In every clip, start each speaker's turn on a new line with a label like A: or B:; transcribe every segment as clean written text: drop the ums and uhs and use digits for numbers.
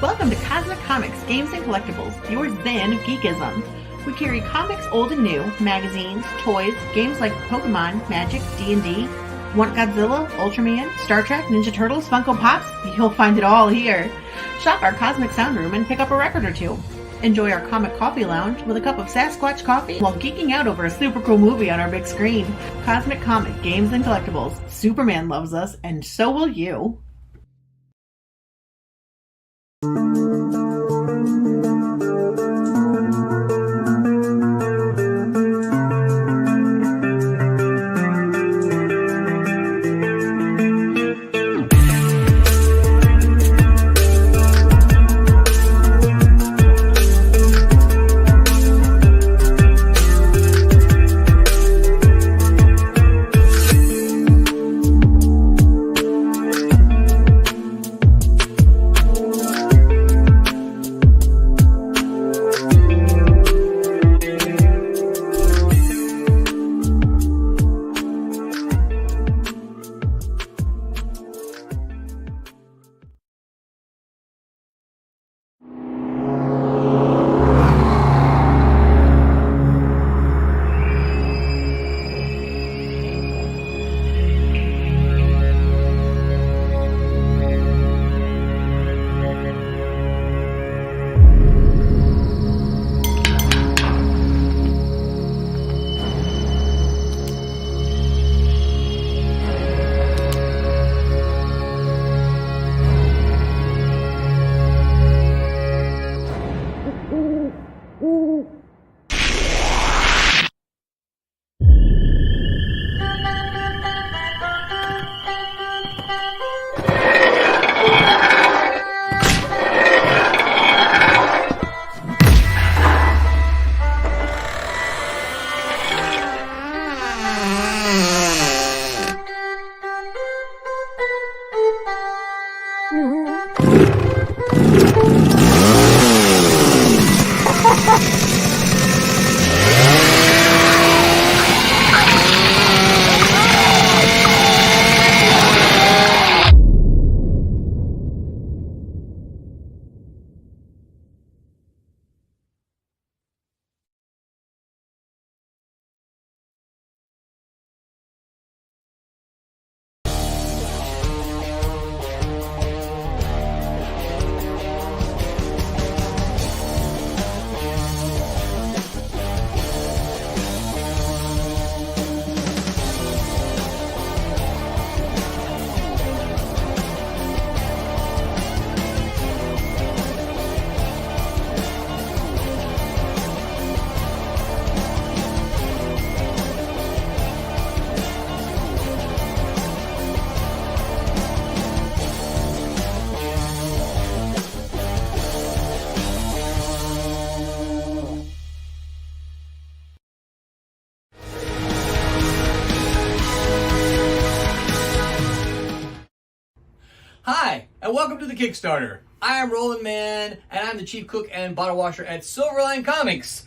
A: Welcome to Cosmic Comics, Games and Collectibles, your zen of geekism. We carry comics old and new, magazines, toys, games like Pokemon, Magic, D&D. Want Godzilla, Ultraman, Star Trek, Ninja Turtles, Funko Pops? You'll find it all here. Shop our Cosmic Sound Room and pick up a record or two. Enjoy our Comic Coffee Lounge with a cup of Sasquatch coffee while geeking out over a super cool movie on our big screen. Cosmic Comic, Games and Collectibles. Superman loves us, and so will you.
B: Hi, and welcome to the Kickstarter. I am Roland Mann, and I'm the chief cook and bottle washer at Silverline Comics,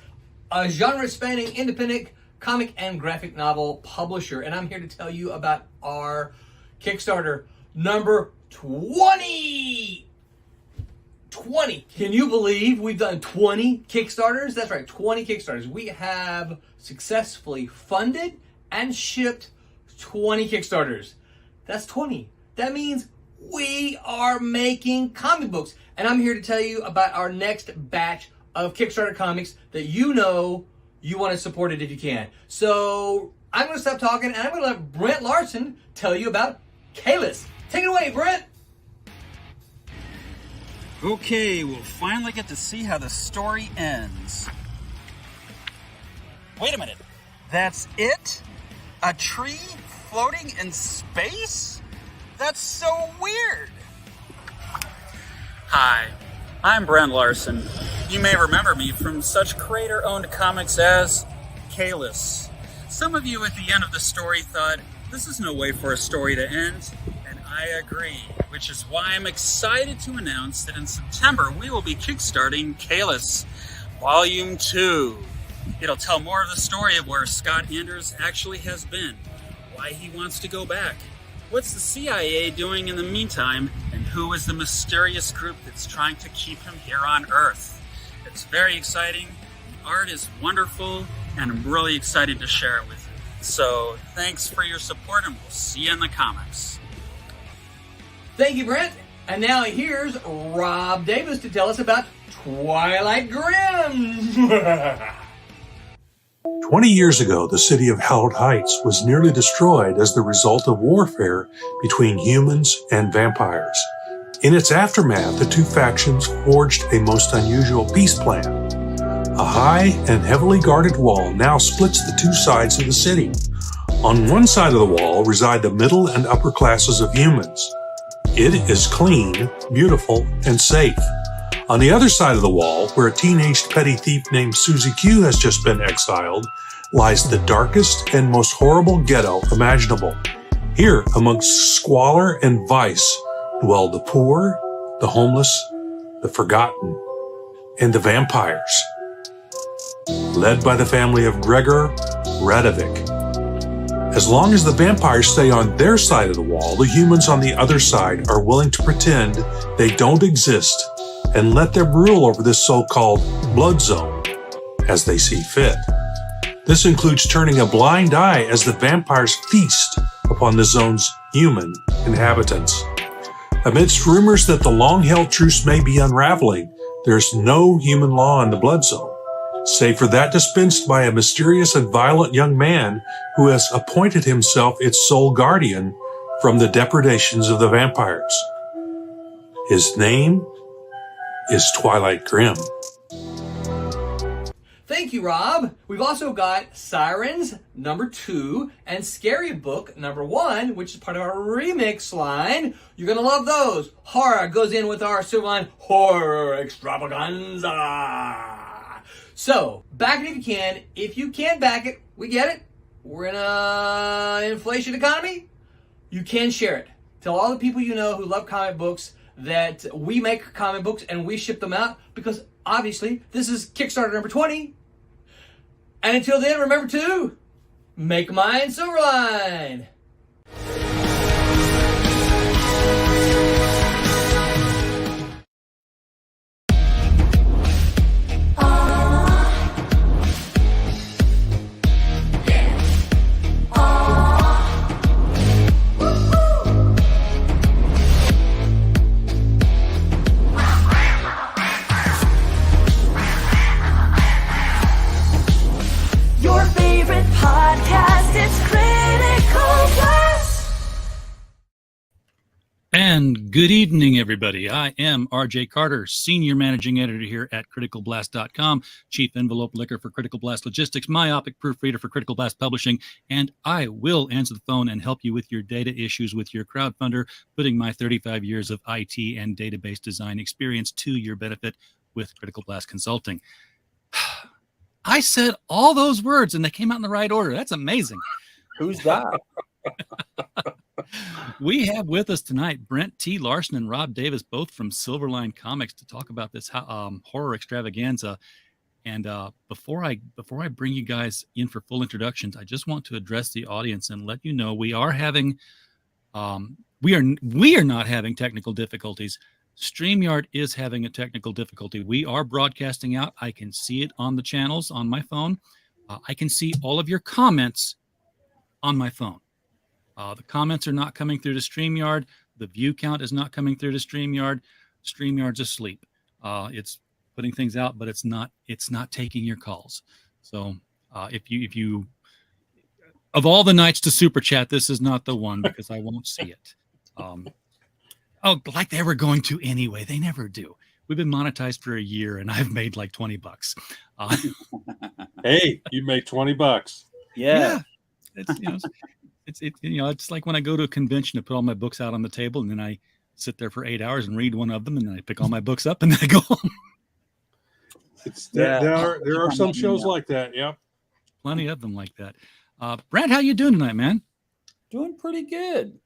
B: a genre-spanning independent comic and graphic novel publisher. And I'm here to tell you about our Kickstarter number 20! 20! Can you believe we've done 20 Kickstarters? That's right, 20 Kickstarters. We have successfully funded and shipped 20 Kickstarters. That's 20. That means we are making comic books. And I'm here to tell you about our next batch of Kickstarter comics that you know you want to support it if you can. So I'm going to stop talking and I'm going to let Brent Larson tell you about Kayless. Take it away, Brent.
C: Okay, we'll finally get to see how the story ends. Wait a minute. That's it? A tree floating in space? That's so weird. Hi, I'm Brent Larson. You may remember me from such creator-owned comics as Kayless. Some of you at the end of the story thought, this is no way for a story to end, and I agree, which is why I'm excited to announce that in September we will be kickstarting Kayless Volume 2. It'll tell more of the story of where Scott Anders actually has been, why he wants to go back, what's the CIA doing in the meantime, and who is the mysterious group that's trying to keep him here on Earth. It's very exciting. The art is wonderful, and I'm really excited to share it with you. So thanks for your support, and we'll see you in the comics.
B: Thank you, Brent. And now here's Rob Davis to tell us about Twilight Grim.
D: 20 years ago, the city of Hallowed Heights was nearly destroyed as the result of warfare between humans and vampires. In its aftermath, the two factions forged a most unusual peace plan. A high and heavily guarded wall now splits the two sides of the city. On one side of the wall reside the middle and upper classes of humans. It is clean, beautiful, and safe. On the other side of the wall, where a teenaged petty thief named Susie Q has just been exiled, lies the darkest and most horrible ghetto imaginable. Here, amongst squalor and vice, dwell the poor, the homeless, the forgotten, and the vampires. Led by the family of Gregor Radovic. As long as the vampires stay on their side of the wall, the humans on the other side are willing to pretend they don't exist and let them rule over this so-called blood zone as they see fit. This includes turning a blind eye as the vampires feast upon the zone's human inhabitants. Amidst rumors that the long-held truce may be unraveling, there's no human law in the blood zone, save for that dispensed by a mysterious and violent young man who has appointed himself its sole guardian from the depredations of the vampires. His name is Twilight Grim.
B: Thank you, Rob. We've also got Sirens #2 and Scary Book #1, which is part of our remix line. You're going to love those. Horror goes in with our Silverline Horror Extravaganza. So, back it if you can. If you can't back it, we get it. We're in an inflation economy. You can share it. Tell all the people you know who love comic books that we make comic books and we ship them out, because obviously this is Kickstarter number 20. And until then, remember to make mine Silverline.
E: Your favorite podcast, it's Critical Blast.
F: And good evening, everybody. I am RJ Carter, Senior Managing Editor here at CriticalBlast.com, Chief Envelope Licker for Critical Blast Logistics, myopic proofreader for Critical Blast Publishing, and I will answer the phone and help you with your data issues with your crowdfunder, putting my 35 years of IT and database design experience to your benefit with Critical Blast Consulting. I said all those words and they came out in the right order. That's amazing.
G: Who's that?
F: We have with us tonight Brent T. Larson and Rob Davis, both from Silverline Comics, to talk about this horror extravaganza. And before I bring you guys in for full introductions, I just want to address the audience and let you know we are having we are not having technical difficulties. StreamYard is having a technical difficulty. We are broadcasting out. I can see it on the channels on my phone. I can see all of your comments on my phone. The comments are not coming through to StreamYard. The view count is not coming through to StreamYard. StreamYard's asleep. It's putting things out, but it's not taking your calls. So if you of all the nights to super chat, this is not the one because I won't see it. Like they were going to anyway. They never do. We've been monetized for a year and I've made like $20.
H: Hey, you make $20.
G: Yeah.
F: It's like when I go to a convention to put all my books out on the table and then I sit there for 8 hours and read one of them and then I pick all my books up and then I go home.
H: There are some shows like that. Yep.
F: Plenty of them like that. Brent, how you doing tonight, man?
G: Doing pretty good.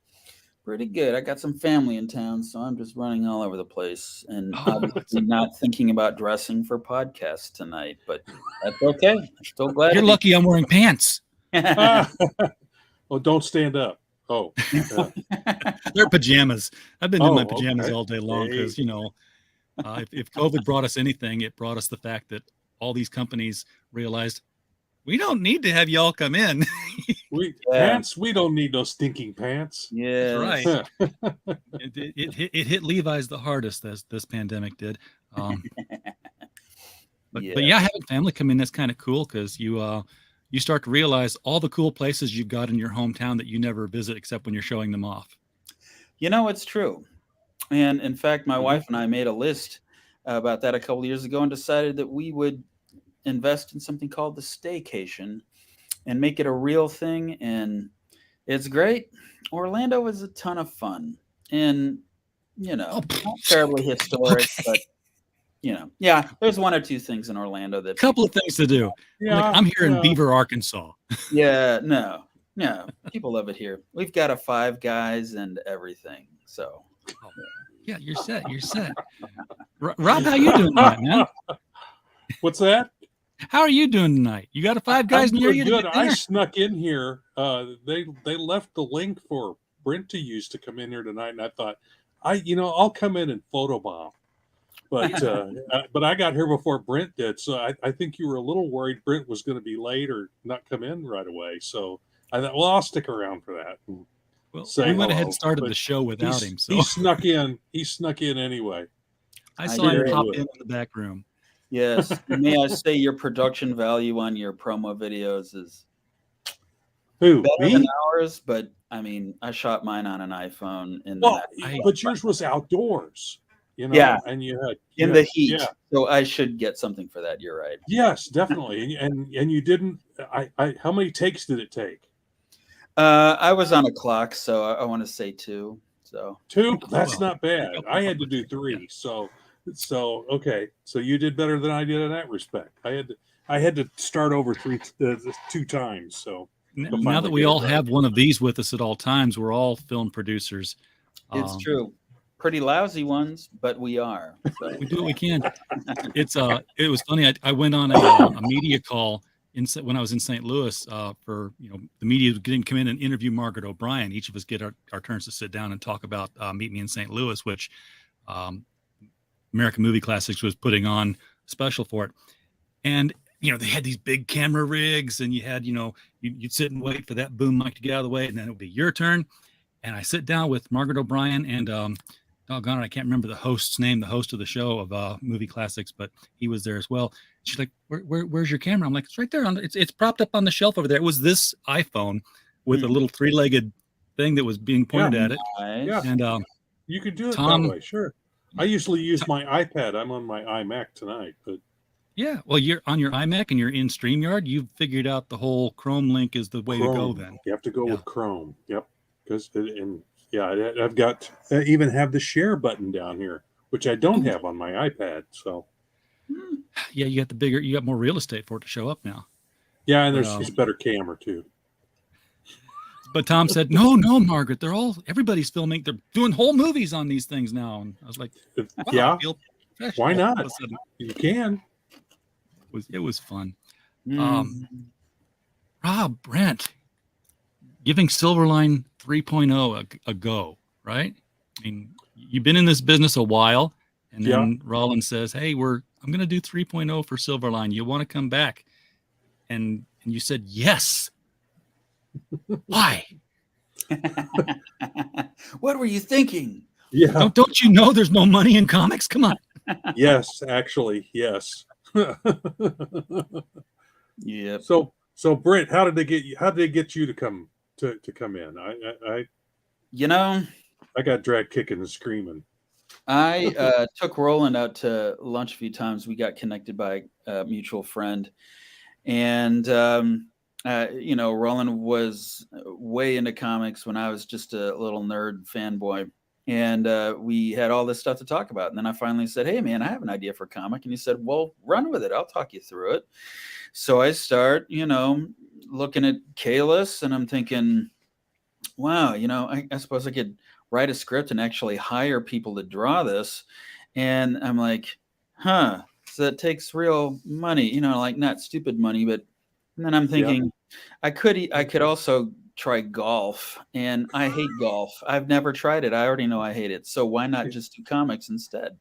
G: Pretty good. I got some family in town, so I'm just running all over the place and obviously not thinking about dressing for podcasts tonight, but that's okay. I'm still glad.
F: You're lucky I'm wearing pants.
H: Well, don't stand up. Oh,
F: They're pajamas. I've been in my pajamas
H: okay.
F: all day long
H: Hey.
F: because, if COVID brought us anything, it brought us the fact that all these companies realized we don't need to have y'all come in.
H: Pants. We don't need no stinking pants.
F: That's right.
G: Yes.
F: It hit Levi's the hardest as this pandemic did. But
G: Yeah.
F: yeah, having family come in, that's kind of cool because you start to realize all the cool places you've got in your hometown that you never visit except when you're showing them off.
G: It's true. And in fact, my wife and I made a list about that a couple of years ago and decided that we would invest in something called the staycation and make it a real thing. And it's great. Orlando is a ton of fun and, not terribly historic, but yeah, there's one or two things in Orlando that
F: couple of things to do.
H: Yeah,
F: I'm here in Beaver, Arkansas.
G: Yeah, no, people love it here. We've got a Five Guys and everything. So
F: yeah, you're set. Rob, how you doing tonight, man?
H: What's that?
F: How are you doing tonight? You got a Five Guys near you?
H: Good. I snuck in here. They left the link for Brent to use to come in here tonight, and I thought, I'll come in and photobomb. But I got here before Brent did, so I think you were a little worried Brent was going to be late or not come in right away. So I thought, well, I'll stick around for that.
F: Well, we went ahead and started the show without him. So
H: he snuck in. He snuck in anyway.
F: I saw him pop in the back room.
G: Yes. May I say your production value on your promo videos is better than ours, but I mean, I shot mine on an iPhone.
H: But yours was outdoors.
G: Yeah,
H: and you had
G: in the heat.
H: Yeah.
G: So I should get something for that. You're right.
H: Yes, definitely. and you didn't. How many takes did it take?
G: I was on a clock, so I want to say 2. So
H: 2. That's not bad. I had to do 3. So okay. So you did better than I did in that respect. I had to start over 2 times. So
F: now that we all have one of these with us at all times, we're all film producers.
G: It's true. Pretty lousy ones, but we are. So.
F: We do what we can. It was funny. I went on a media call when I was in St. Louis for the media didn't come in and interview Margaret O'Brien. Each of us get our turns to sit down and talk about Meet Me in St. Louis, which American Movie Classics was putting on special for it. And they had these big camera rigs, and you had you'd sit and wait for that boom mic to get out of the way, and then it would be your turn. And I sit down with Margaret O'Brien and doggone it, I can't remember the host's name, the host of the show of Movie Classics, but he was there as well. She's like, where's your camera? I'm like, it's right there. It's propped up on the shelf over there. It was this iPhone with a little 3-legged thing that was being pointed at it.
G: Nice.
H: Yeah.
F: And
H: you could do it
F: Tom,
H: that way, sure. I usually use my iPad. I'm on my iMac tonight, but
F: yeah, well, you're on your iMac and you're in StreamYard. You've figured out the whole Chrome link is the way to go. Then
H: you have to go with Chrome. Yep, because I've got I even have the share button down here, which I don't have on my iPad. So
F: yeah, you got more real estate for it to show up now.
H: Yeah, and there's a better camera too.
F: But Tom said, no, Margaret, everybody's filming. They're doing whole movies on these things now. And I was like, wow,
H: yeah, why not? You can.
F: It was fun. Rob, Brent, giving Silverline 3.0 a go, right? I mean, you've been in this business a while, and then Rollins says, hey, I'm going to do 3.0 for Silverline. You want to come back? And you said, yes. Why?
G: What were you thinking?
H: Yeah.
F: Don't you know there's no money in comics? Come on.
H: Yes, actually, yes.
G: Yeah.
H: So Brent, how did they get you to come in? I got dragged kicking and screaming.
G: I took Roland out to lunch a few times. We got connected by a mutual friend, and Roland was way into comics when I was just a little nerd fanboy. And we had all this stuff to talk about. And then I finally said, hey, man, I have an idea for a comic. And he said, well, run with it. I'll talk you through it. So I start, looking at Kayless, and I'm thinking, wow, I suppose I could write a script and actually hire people to draw this. And I'm like, so that takes real money, like not stupid money, but and then I'm thinking I could also try golf, and I hate golf. I've never tried it. I already know I hate it. So why not just do comics instead?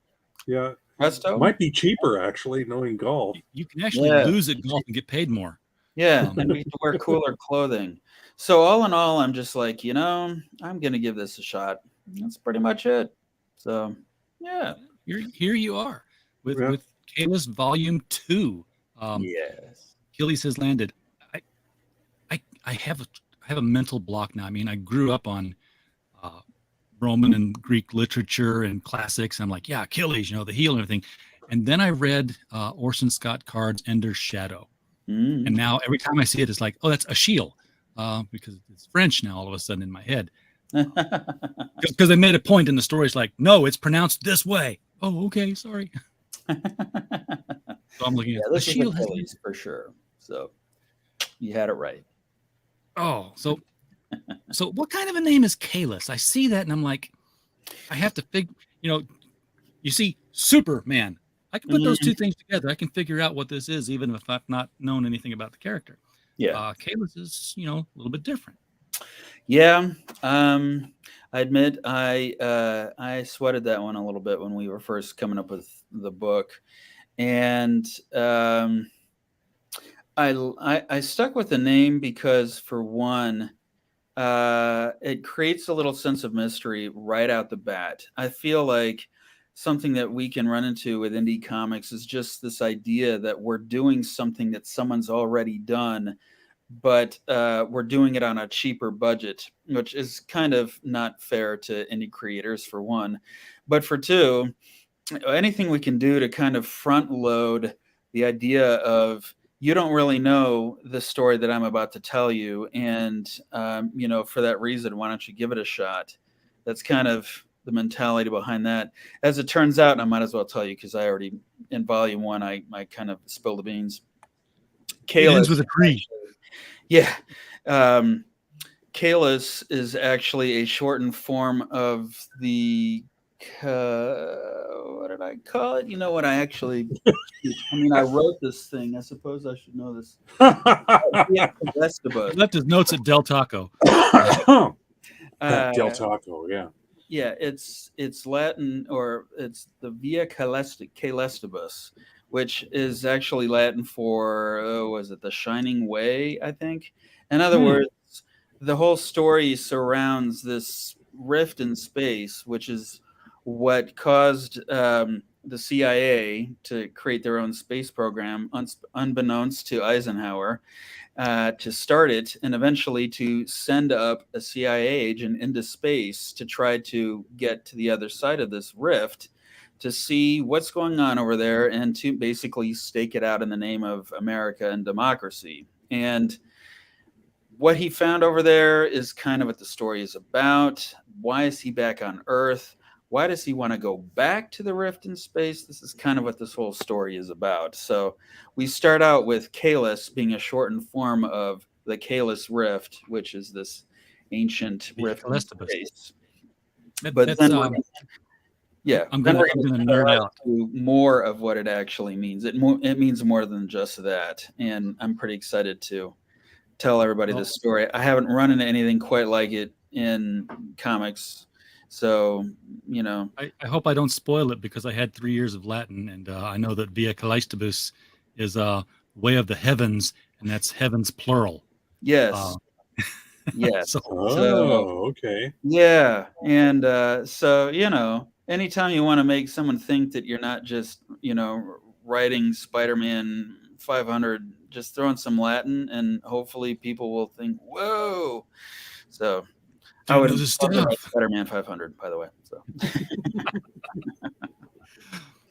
H: Yeah,
G: Presto.
H: might be cheaper actually, knowing golf.
F: You can actually
G: Yeah.
F: lose at golf and get paid more.
G: Yeah, and we have to wear cooler clothing. So all in all, I'm just like, I'm going to give this a shot. That's pretty much it. So, yeah.
F: Here you are with
H: Yeah.
F: with Kayless Volume 2.
G: Yes.
F: Achilles has landed. I have a mental block now. I mean, I grew up on Roman and Greek literature and classics. I'm like, yeah, Achilles, the heel and everything. And then I read Orson Scott Card's Ender's Shadow.
G: Mm.
F: And now every time I see it, it's like, oh, that's Achilles, because it's French now all of a sudden in my head. Because they made a point in the story. It's like, no, it's pronounced this way. Oh, okay, sorry. So I'm looking at
G: this is
F: Achilles
G: Achilles for sure. So you had it right.
F: Oh, so what kind of a name is Kayless? I see that and I'm like, I have to figure, you see Superman. I can put those two things together. I can figure out what this is, even if I've not known anything about the character.
G: Yeah.
F: Kayless is, a little bit different.
G: Yeah. I admit I sweated that one a little bit when we were first coming up with the book. And I stuck with the name because, for one, it creates a little sense of mystery right out the bat. I feel like something that we can run into with indie comics is just this idea that we're doing something that someone's already done, but we're doing it on a cheaper budget, which is kind of not fair to indie creators, for one. But for two, anything we can do to kind of front load the idea of, you don't really know the story that I'm about to tell you. And, for that reason, why don't you give it a shot? That's kind of the mentality behind that. As it turns out, and I might as well tell you, because I already, in volume 1, I kind of spilled the beans.
F: It ends with a tree.
G: Yeah. Kayless is actually a shortened form of the, what did I call it? You know what? I wrote this thing. I suppose I should know this.
H: Del
F: He left his notes at Del Taco.
H: Taco, yeah.
G: Yeah, it's Latin, or it's the Via Caelestibus, which is actually Latin for, was it the Shining Way, I think? In other words, the whole story surrounds this rift in space, which is what caused the CIA to create their own space program, unbeknownst to Eisenhower, to start it, and eventually to send up a CIA agent into space to try to get to the other side of this rift, to see what's going on over there, and to basically stake it out in the name of America and democracy. And what he found over there is kind of what the story is about. Why is he back on Earth? Why does he want to go back to the rift in space? This is kind of what this whole story is about. So we start out with Kayless being a shortened form of the Kayless Rift, which is this ancient rift in space. But then I'm going to nerd out to more of what it actually means. It means more than just that. And I'm pretty excited to tell everybody this story. I haven't run into anything quite like it in comics. So,
F: I hope I don't spoil it, because I had 3 years of Latin, and I know that Via Caelestibus is way of the heavens, and that's heavens plural.
G: Yes. Yes.
H: Okay.
G: Yeah. And anytime you want to make someone think that you're not just, writing Spider-Man 500, just throw in some Latin, and hopefully people will think, whoa. So I would Spider-Man 500, by the way. So.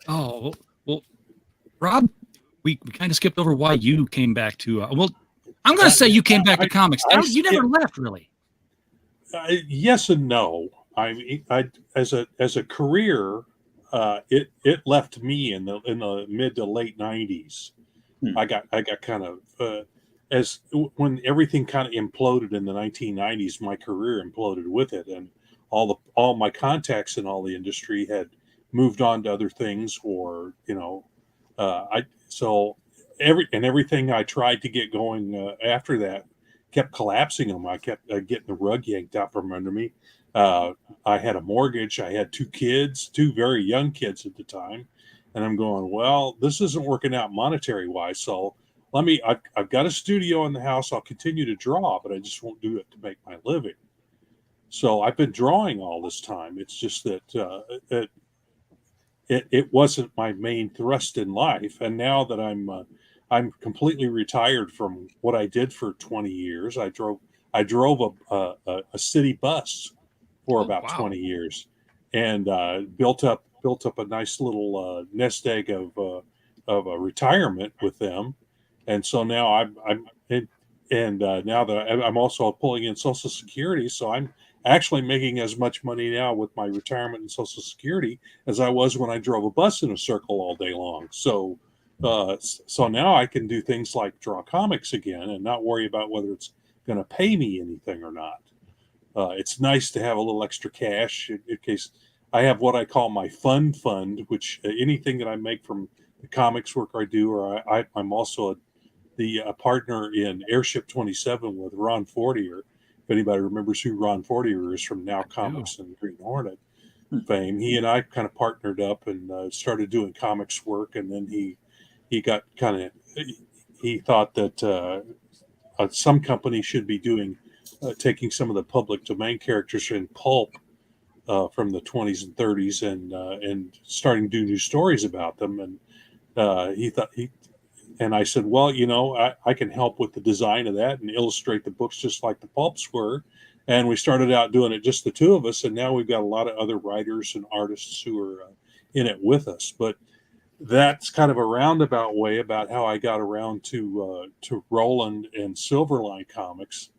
F: Oh, well, Rob, we kind of skipped over why you came back to. I'm going to say you came back to comics. You never left, really.
H: Yes and no. I as a career, it left me in the mid to late 90s. I got kind of when everything kind of imploded in the 1990s, my career imploded with it, and all my contacts in all the industry had moved on to other things, or everything I tried to get going after that
D: kept collapsing them. I kept getting the rug yanked out from under me. I had a mortgage. I had 2 kids, 2 very young kids at the time. And I'm going, well, this isn't working out monetary wise. So I've got a studio in the house. I'll continue to draw, but I just won't do it to make my living. So I've been drawing all this time. It's just that it wasn't my main thrust in life. And now that I'm completely retired from what I did for 20 years, I drove a city bus for about 20 years, and built up a nice little nest egg of a retirement with them. And so now now that I'm also pulling in Social Security, so I'm actually making as much money now with my retirement and Social Security as I was when I drove a bus in a circle all day long. So now I can do things like draw comics again and not worry about whether it's going to pay me anything or not. It's nice to have a little extra cash in case I have what I call my fund, which anything that I make from the comics work I do, or I'm also a partner in Airship 27 with Ron Fortier. If anybody remembers who Ron Fortier is from Now Comics and Green Hornet fame, he and I kind of partnered up and started doing comics work. And then he got he thought that some company should be doing taking some of the public domain characters in pulp from the 20s and 30s and starting to do new stories about them. And and I said, well, I can help with the design of that and illustrate the books just like the pulps were. And we started out doing it just the 2 of us, and now we've got a lot of other writers and artists who are in it with us. But that's kind of a roundabout way about how I got around to Roland and Silverline Comics.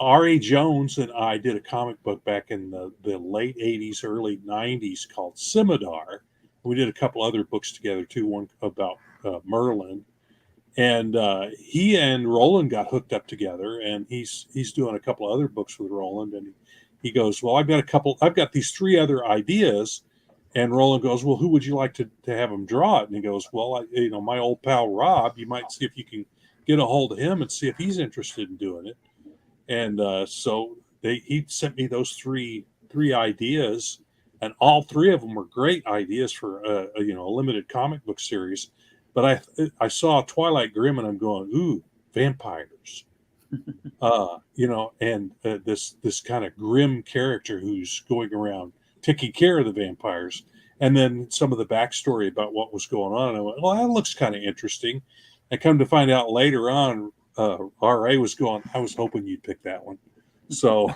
D: R.A. Jones and I did a comic book back in the late 80s, early 90s called Scimitar. We did a couple other books together too, one about Merlin. And he and Roland got hooked up together, and he's doing a couple other books with Roland. And he goes, well, I've got these 3 other ideas. And Roland goes, well, who would you like to have him draw it? And he goes, well, my old pal Rob, you might see if you can get a hold of him and see if he's interested in doing it. And so he sent me those three ideas, and all 3 of them were great ideas for a limited comic book series. But I saw Twilight Grim, and I'm going, ooh, vampires, and this kind of grim character who's going around taking care of the vampires, and then some of the backstory about what was going on. And I went, well, that looks kind of interesting. And come to find out later on, R.A. was going, I was hoping you'd pick that one. So,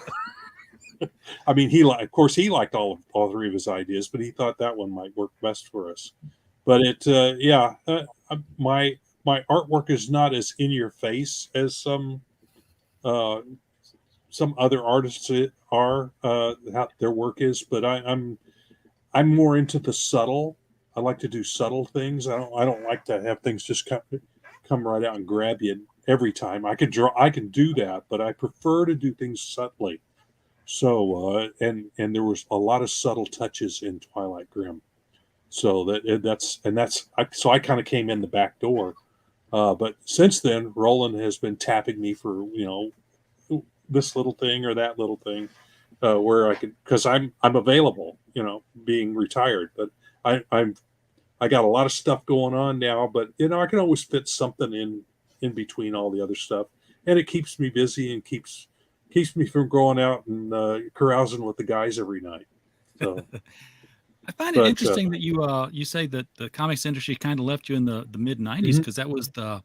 D: I mean, he liked all 3 of his ideas, but he thought that one might work best for us. But my artwork is not as in your face as some other artists are. How their work is, but I'm more into the subtle. I like to do subtle things. I don't like to have things just come right out and grab you every time. I can do that, but I prefer to do things subtly. So and there was a lot of subtle touches in Twilight Grim. So so I kind of came in the back door. But since then, Roland has been tapping me for this little thing or that little thing, where I could, because I'm available, being retired. But I got a lot of stuff going on now, but I can always fit something in between all the other stuff, and it keeps me busy and keeps me from going out and carousing with the guys every night. So
F: I find it interesting that you say that the comics industry kind of left you in the mid 90s, because that was the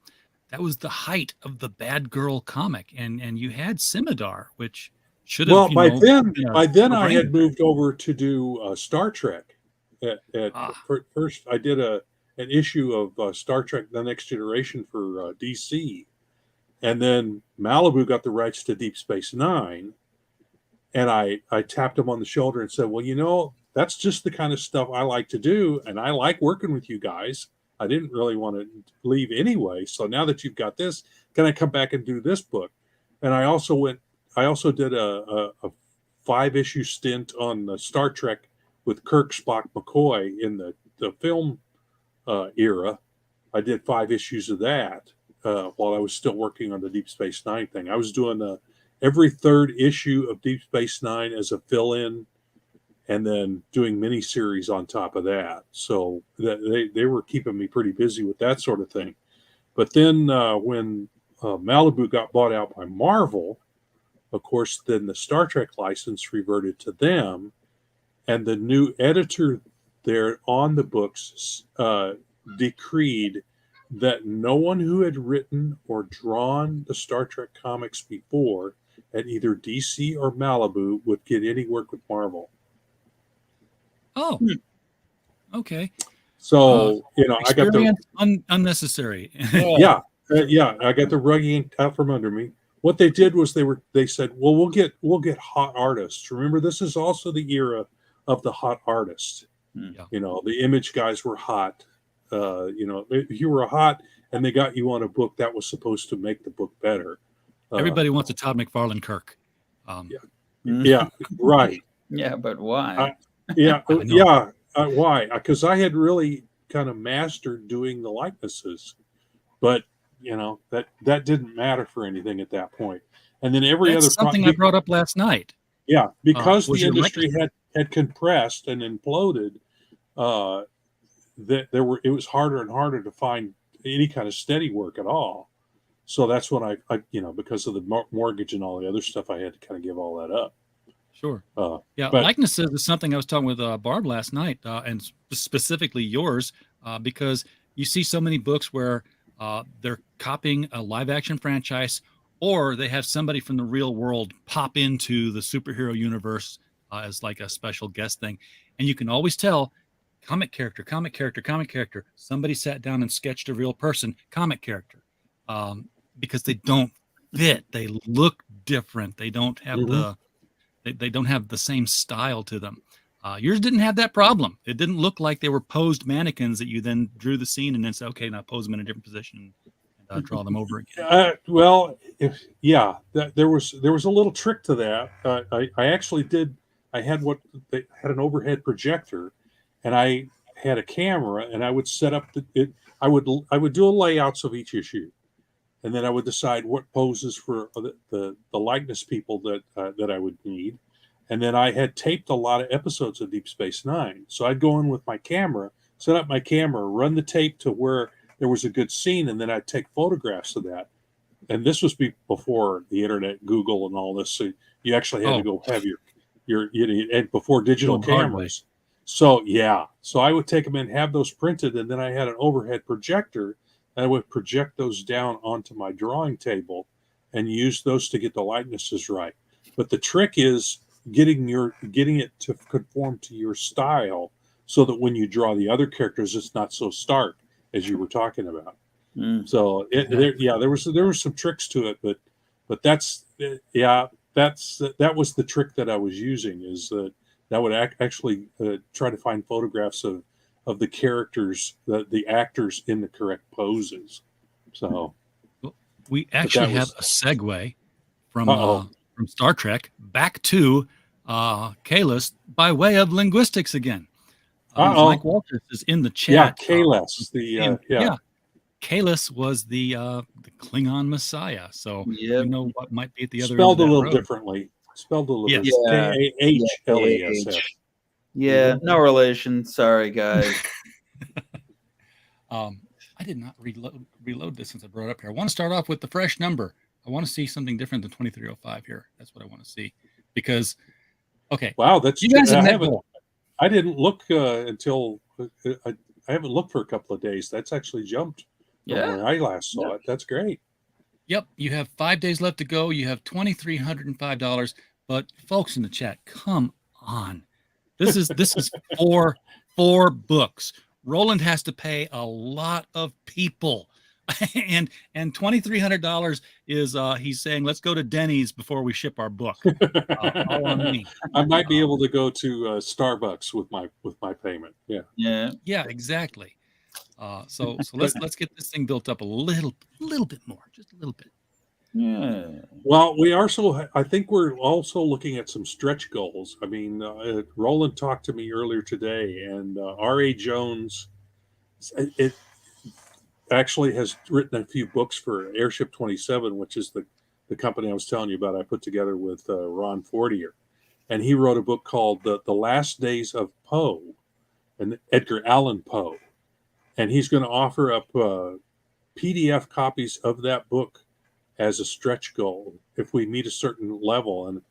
F: height of the bad girl comic, and you had Scimitar, which should have.
D: Well, by then I had moved over to do Star Trek. First, I did an issue of Star Trek: The Next Generation for DC, and then Malibu got the rights to Deep Space Nine, and I tapped him on the shoulder and said, well, that's just the kind of stuff I like to do, and I like working with you guys. I didn't really want to leave anyway. So now that you've got this, can I come back and do this book? And I also did a 5-issue stint on Star Trek with Kirk, Spock, McCoy in the film era. I did 5 issues of that.
H: while I was still working on the Deep Space Nine thing. I was doing every third issue of Deep Space Nine as a fill-in, and then doing miniseries on top of that. So they were keeping me pretty busy with that sort of thing. But then when Malibu got bought out by Marvel, of course, then the Star Trek license reverted to them, and the new editor there on the books decreed that no one who had written or drawn the Star Trek comics before at either DC or Malibu would get any work with Marvel.
F: Oh, okay.
H: So, I got the
F: unnecessary.
H: yeah, I got the rug yanked out from under me. What they did was they said, well, we'll get hot artists. Remember, this is also the era of the hot artist.
F: Yeah.
H: The Image guys were hot. If you were hot and they got you on a book, that was supposed to make the book better.
F: Everybody wants a Todd McFarlane Kirk.
H: Yeah, right.
G: Yeah, but why?
H: Why? Because I had really kind of mastered doing the likenesses, but that didn't matter for anything at that point. And then
F: That's something I brought up last night.
H: Yeah, because the industry
F: likeness?
H: had compressed and imploded. It was harder and harder to find any kind of steady work at all. So that's when I because of the mortgage and all the other stuff, I had to kind of give all that up.
F: Sure. But likenesses is something I was talking with Barb last night, and specifically yours, because you see so many books where they're copying a live action franchise, or they have somebody from the real world pop into the superhero universe as like a special guest thing. And you can always tell comic character. Somebody sat down and sketched a real person, comic character, because they don't fit. They look different. They don't have they don't have the same style to them. Yours didn't have that problem. It didn't look like they were posed mannequins that you then drew the scene and then said, okay, now pose them in a different position and draw them over again.
H: There was a little trick to that. I actually did. I had an overhead projector, and I had a camera, and I would set up I would do layouts of each issue, and then I would decide what poses for the likeness people that I would need. And then I had taped a lot of episodes of Deep Space Nine. So I'd go in with my camera, set up my camera, run the tape to where there was a good scene, and then I'd take photographs of that. And this was before the internet, Google, and all this. So you actually had to go have your and before digital cameras. So I would take them and have those printed, and then I had an overhead projector. And I would project those down onto my drawing table and use those to get the likenesses right. But the trick is getting it to conform to your style, so that when you draw the other characters, it's not so stark as you were talking about. So there was some tricks to it, but that was the trick that I was using, is that I would actually try to find photographs of the characters, the actors in the correct poses. So
F: we actually have a segue from Star Trek back to Kayless by way of linguistics again. Mike Walters is in the chat.
H: Yeah, Kayless.
F: Kayless was the Klingon Messiah. So you know what might be at the other
H: spelled
F: end of
H: a little
F: road.
H: differently. Spelled a little
G: K-A-H-L-E-S-S.
H: K-A-H-L-E-S-S.
G: No relation. Sorry, guys.
F: I did not reload this since I brought it up here. I want to start off with the fresh number. I want to see something different than 2305 here. That's what I want to see. Because, okay.
H: Wow, that's
F: you guys
H: I didn't look until I haven't looked for a couple of days. That's actually jumped from when I last saw it. That's great. Yep.
F: You have 5 days left to go. You have $2,305. But folks in the chat, come on. This is four books. Roland has to pay a lot of people. and $2,300 is he's saying, let's go to Denny's before we ship our book. All on me.
H: I might be able to go to Starbucks with my payment.
F: Yeah, exactly. So let's get this thing built up a little bit more, just a little bit.
G: Yeah.
H: Well, I think we're also looking at some stretch goals. I mean, Roland talked to me earlier today, and R.A. Jones, actually has written a few books for Airship 27, which is the company I was telling you about. I put together with Ron Fortier, and he wrote a book called The Last Days of Poe, and Edgar Allan Poe, and he's going to offer up PDF copies of that book as a stretch goal if we meet a certain level. And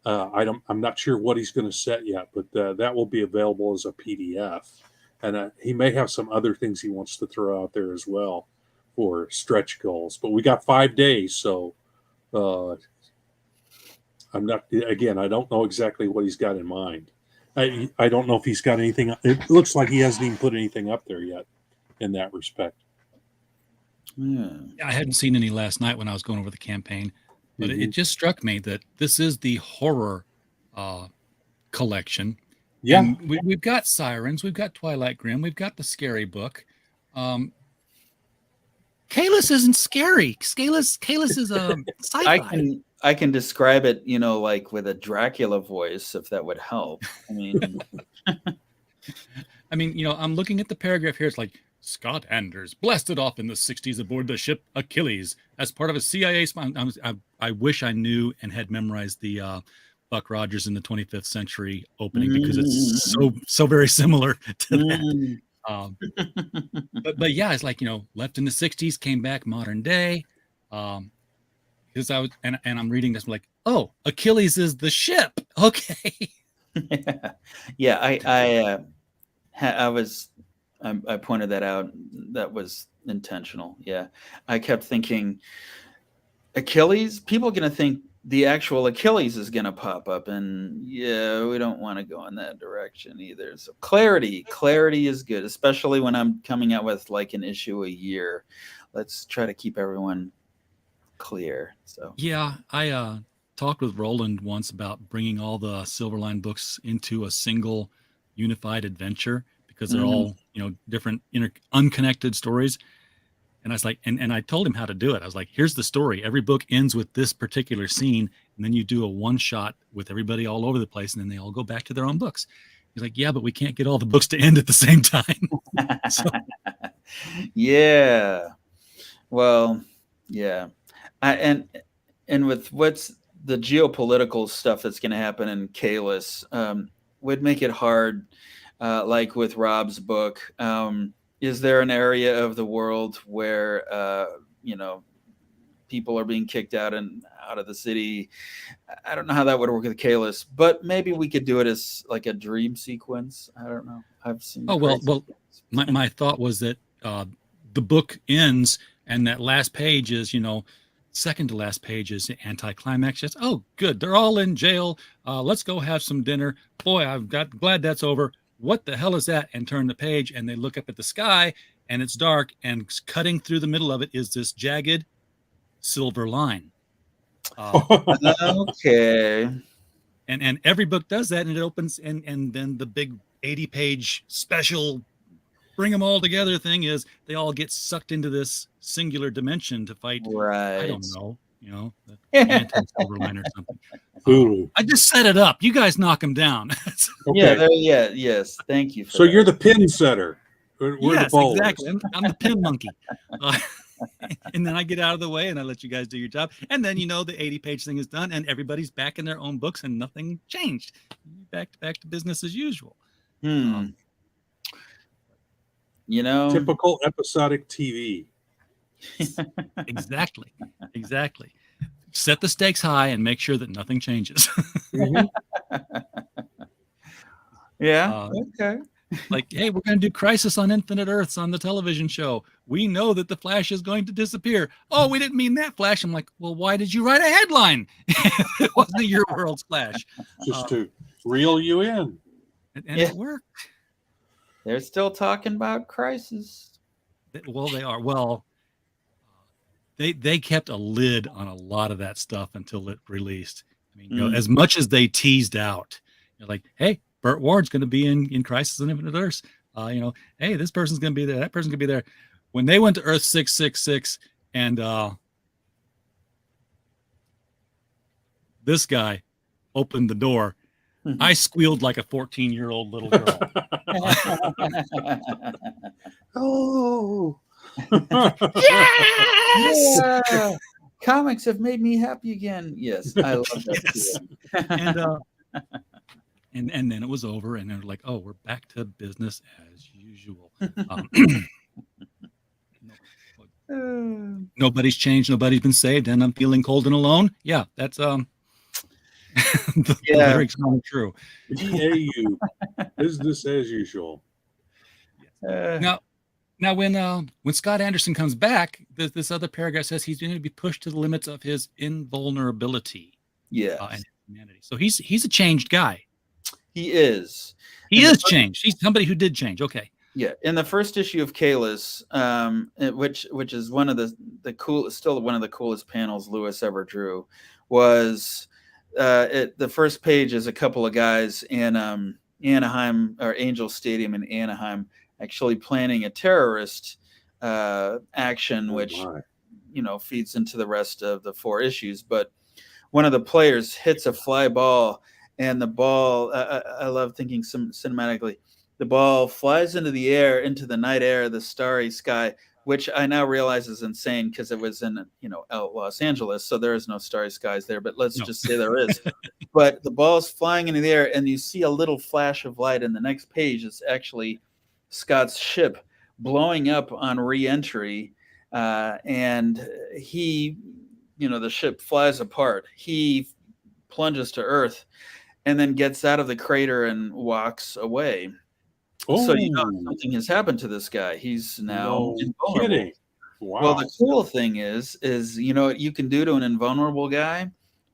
H: I'm not sure what he's going to set yet, but that will be available as a PDF. And he may have some other things he wants to throw out there as well for stretch goals. But we got 5 days, so I don't know exactly what he's got in mind. I don't know if he's got anything. It looks like he hasn't even put anything up there yet in that respect.
F: Yeah, I hadn't seen any last night when I was going over the campaign, but it just struck me that this is the horror collection.
H: Yeah.
F: And we've got Sirens, we've got Twilight Grim, we've got the scary book. Kayless isn't scary. Kayless is sci-fi.
G: I can describe it, like with a Dracula voice, if that would help. I mean,
F: I'm looking at the paragraph here. It's like Scott Anders blasted off in the 60s aboard the ship Achilles as part of a CIA. I wish I knew and had memorized the Buck Rogers in the 25th Century opening because it's so very similar to that. But yeah, it's like, left in the 60s, came back modern day. Because I was, and I'm reading this, I'm like, oh, Achilles is the ship. Okay.
G: Yeah, I pointed that out. That was intentional. Yeah, I kept thinking Achilles. People are going to think the actual Achilles is going to pop up, and yeah, we don't want to go in that direction either. So clarity is good, especially when I'm coming out with like an issue a year. Let's try to keep everyone clear. So
F: yeah, I talked with Roland once about bringing all the Silverline books into a single unified adventure because they're all different unconnected stories. And I was like, and I told him how to do it. I was like, here's the story. Every book ends with this particular scene, and then you do a one shot with everybody all over the place, and then they all go back to their own books. He's like, yeah, but we can't get all the books to end at the same time.
G: Yeah. Well, yeah. And with what's the geopolitical stuff that's going to happen in Kayless would make it hard, like with Rob's book. Is there an area of the world where, people are being kicked out of the city? I don't know how that would work with Kayless, but maybe we could do it as like a dream sequence. I don't know. I've seen.
F: Oh, well, my thought was that the book ends and that last page is, second to last page is the anticlimax. Just, oh, good. They're all in jail. Let's go have some dinner. Boy, glad that's over. What the hell is that? And turn the page and they look up at the sky and it's dark and cutting through the middle of it is this jagged silver line.
G: Okay.
F: And every book does that, and it opens and then the big 80-page special bring them all together thing is they all get sucked into this singular dimension to fight.
G: Right.
F: I don't know, anti-Silverline or something. I just set it up. You guys knock them down.
H: Okay.
G: Yes. Thank you.
H: So you're the pin setter. We're
F: yes,
H: the bowlers.
F: Exactly. I'm the pin monkey. And then I get out of the way and I let you guys do your job. And then, the 80-page thing is done and everybody's back in their own books and nothing changed. Back to business as usual.
H: Typical episodic TV.
F: Exactly. Set the stakes high and make sure that nothing changes.
G: Yeah. Okay.
F: Like, hey, we're going to do Crisis on Infinite Earths on the television show. We know that the Flash is going to disappear. Oh, we didn't mean that Flash. I'm like, well, why did you write a headline? It wasn't your world's Flash.
H: Just to reel you in.
F: And it worked.
G: They're still talking about Crisis.
F: Well, they are. Well, they kept a lid on a lot of that stuff until it released. I mean, as much as they teased out, like, hey, Burt Ward's going to be in Crisis on Infinite Earths. Hey, this person's going to be there. That person's going to be there. When they went to Earth 666 and this guy opened the door, I squealed like a 14-year-old little girl.
H: Oh,
G: Yeah! Comics have made me happy again. Yes, I love that.
F: Yes. And then it was over, and they're like, "Oh, we're back to business as usual." Nobody's changed. Nobody's been saved, and I'm feeling cold and alone. Yeah, that's the lyrics are true.
H: BAU, business as usual.
F: Now, when Scott Anderson comes back, this other paragraph says he's going to be pushed to the limits of his invulnerability. And humanity. So he's a changed guy.
G: He is.
F: He is changed. He's somebody who did change. Okay.
G: Yeah, in the first issue of Kayless, which is one of the coolest, still one of the coolest panels Lewis ever drew, was the first page is a couple of guys in Anaheim, or Angel Stadium in Anaheim, actually planning a terrorist action, which feeds into the rest of the 4 issues. But one of the players hits a fly ball, and the ball, I love thinking cinematically, the ball flies into the air, into the night air, the starry sky, which I now realize is insane because it was in, out Los Angeles, so there is no starry skies there, but let's just say there is. But the ball's flying into the air, and you see a little flash of light, and the next page is actually Scott's ship blowing up on re-entry, and he, the ship flies apart. He plunges to Earth and then gets out of the crater and walks away.
H: Oh.
G: So something has happened to this guy. He's now invulnerable.
H: Kidding. Wow.
G: Well, the cool thing is what you can do to an invulnerable guy?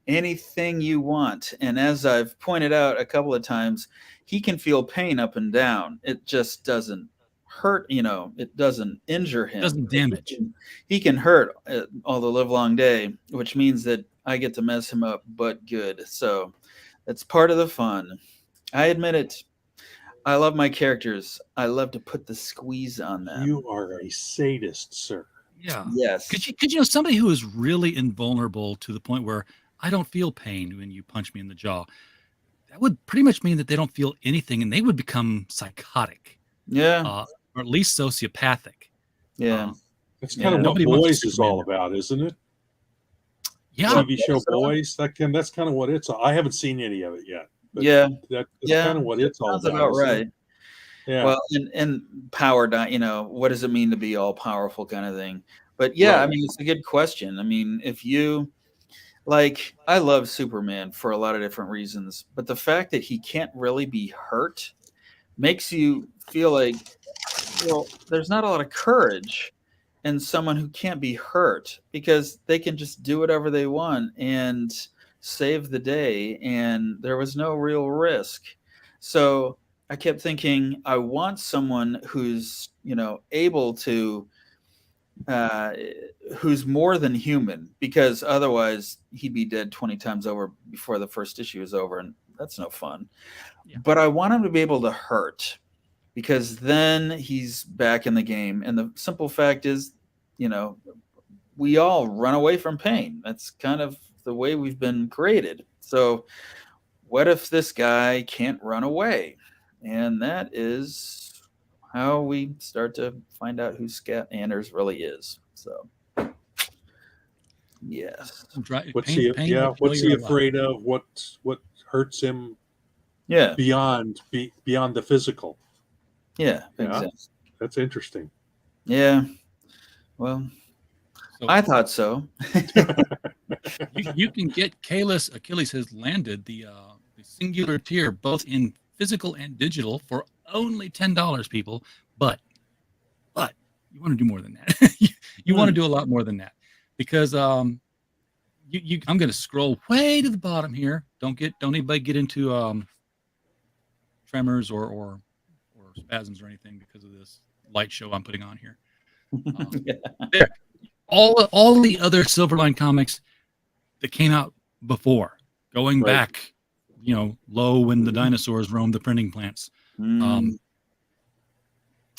G: Anything you want. And as I've pointed out a couple of times, he can feel pain up and down. It just doesn't hurt, it doesn't injure him.
F: It doesn't damage.
G: He can hurt all the live long day, which means that I get to mess him up, but good. So that's part of the fun. I admit it. I love my characters. I love to put the squeeze on them.
H: You are a sadist, sir.
F: Yeah.
G: Yes.
F: Could somebody who is really invulnerable to the point where I don't feel pain when you punch me in the jaw, that would pretty much mean that they don't feel anything, and they would become psychotic.
G: Yeah.
F: Or at least sociopathic.
G: Yeah.
H: That's kind of what Boys is all about, isn't it?
F: Yeah.
H: TV show Boys. That's kind of what it's. I haven't seen any of it yet. But that's kind of what it's all
G: about. About right.
H: Yeah.
G: Well, and power, what does it mean to be all powerful, kind of thing. But yeah, I mean, it's a good question. I mean, if you I love Superman for a lot of different reasons, but the fact that he can't really be hurt makes you feel like, there's not a lot of courage in someone who can't be hurt, because they can just do whatever they want and save the day, and there was no real risk. So I kept thinking, I want someone who's able to who's more than human, because otherwise he'd be dead 20 times over before the first issue is over, and that's no fun. But I want him to be able to hurt, because then he's back in the game. And the simple fact is, we all run away from pain. That's kind of the way we've been created. So what if this guy can't run away? And that is how we start to find out who Scott Anders really is. So yes.
H: What's he afraid of? What hurts him?
G: Yeah.
H: Beyond the physical.
G: Yeah. Exactly.
H: That's interesting.
G: Yeah. Well, I thought so.
F: you can get Kayless. Achilles has landed the singular tier both in physical and digital for only $10, people. But you want to do more than that. you want to do a lot more than that, because I'm going to scroll way to the bottom here. Don't anybody get into tremors or spasms or anything because of this light show I'm putting on here. There. All the other Silverline comics that came out before, going back, low when the dinosaurs roamed the printing plants.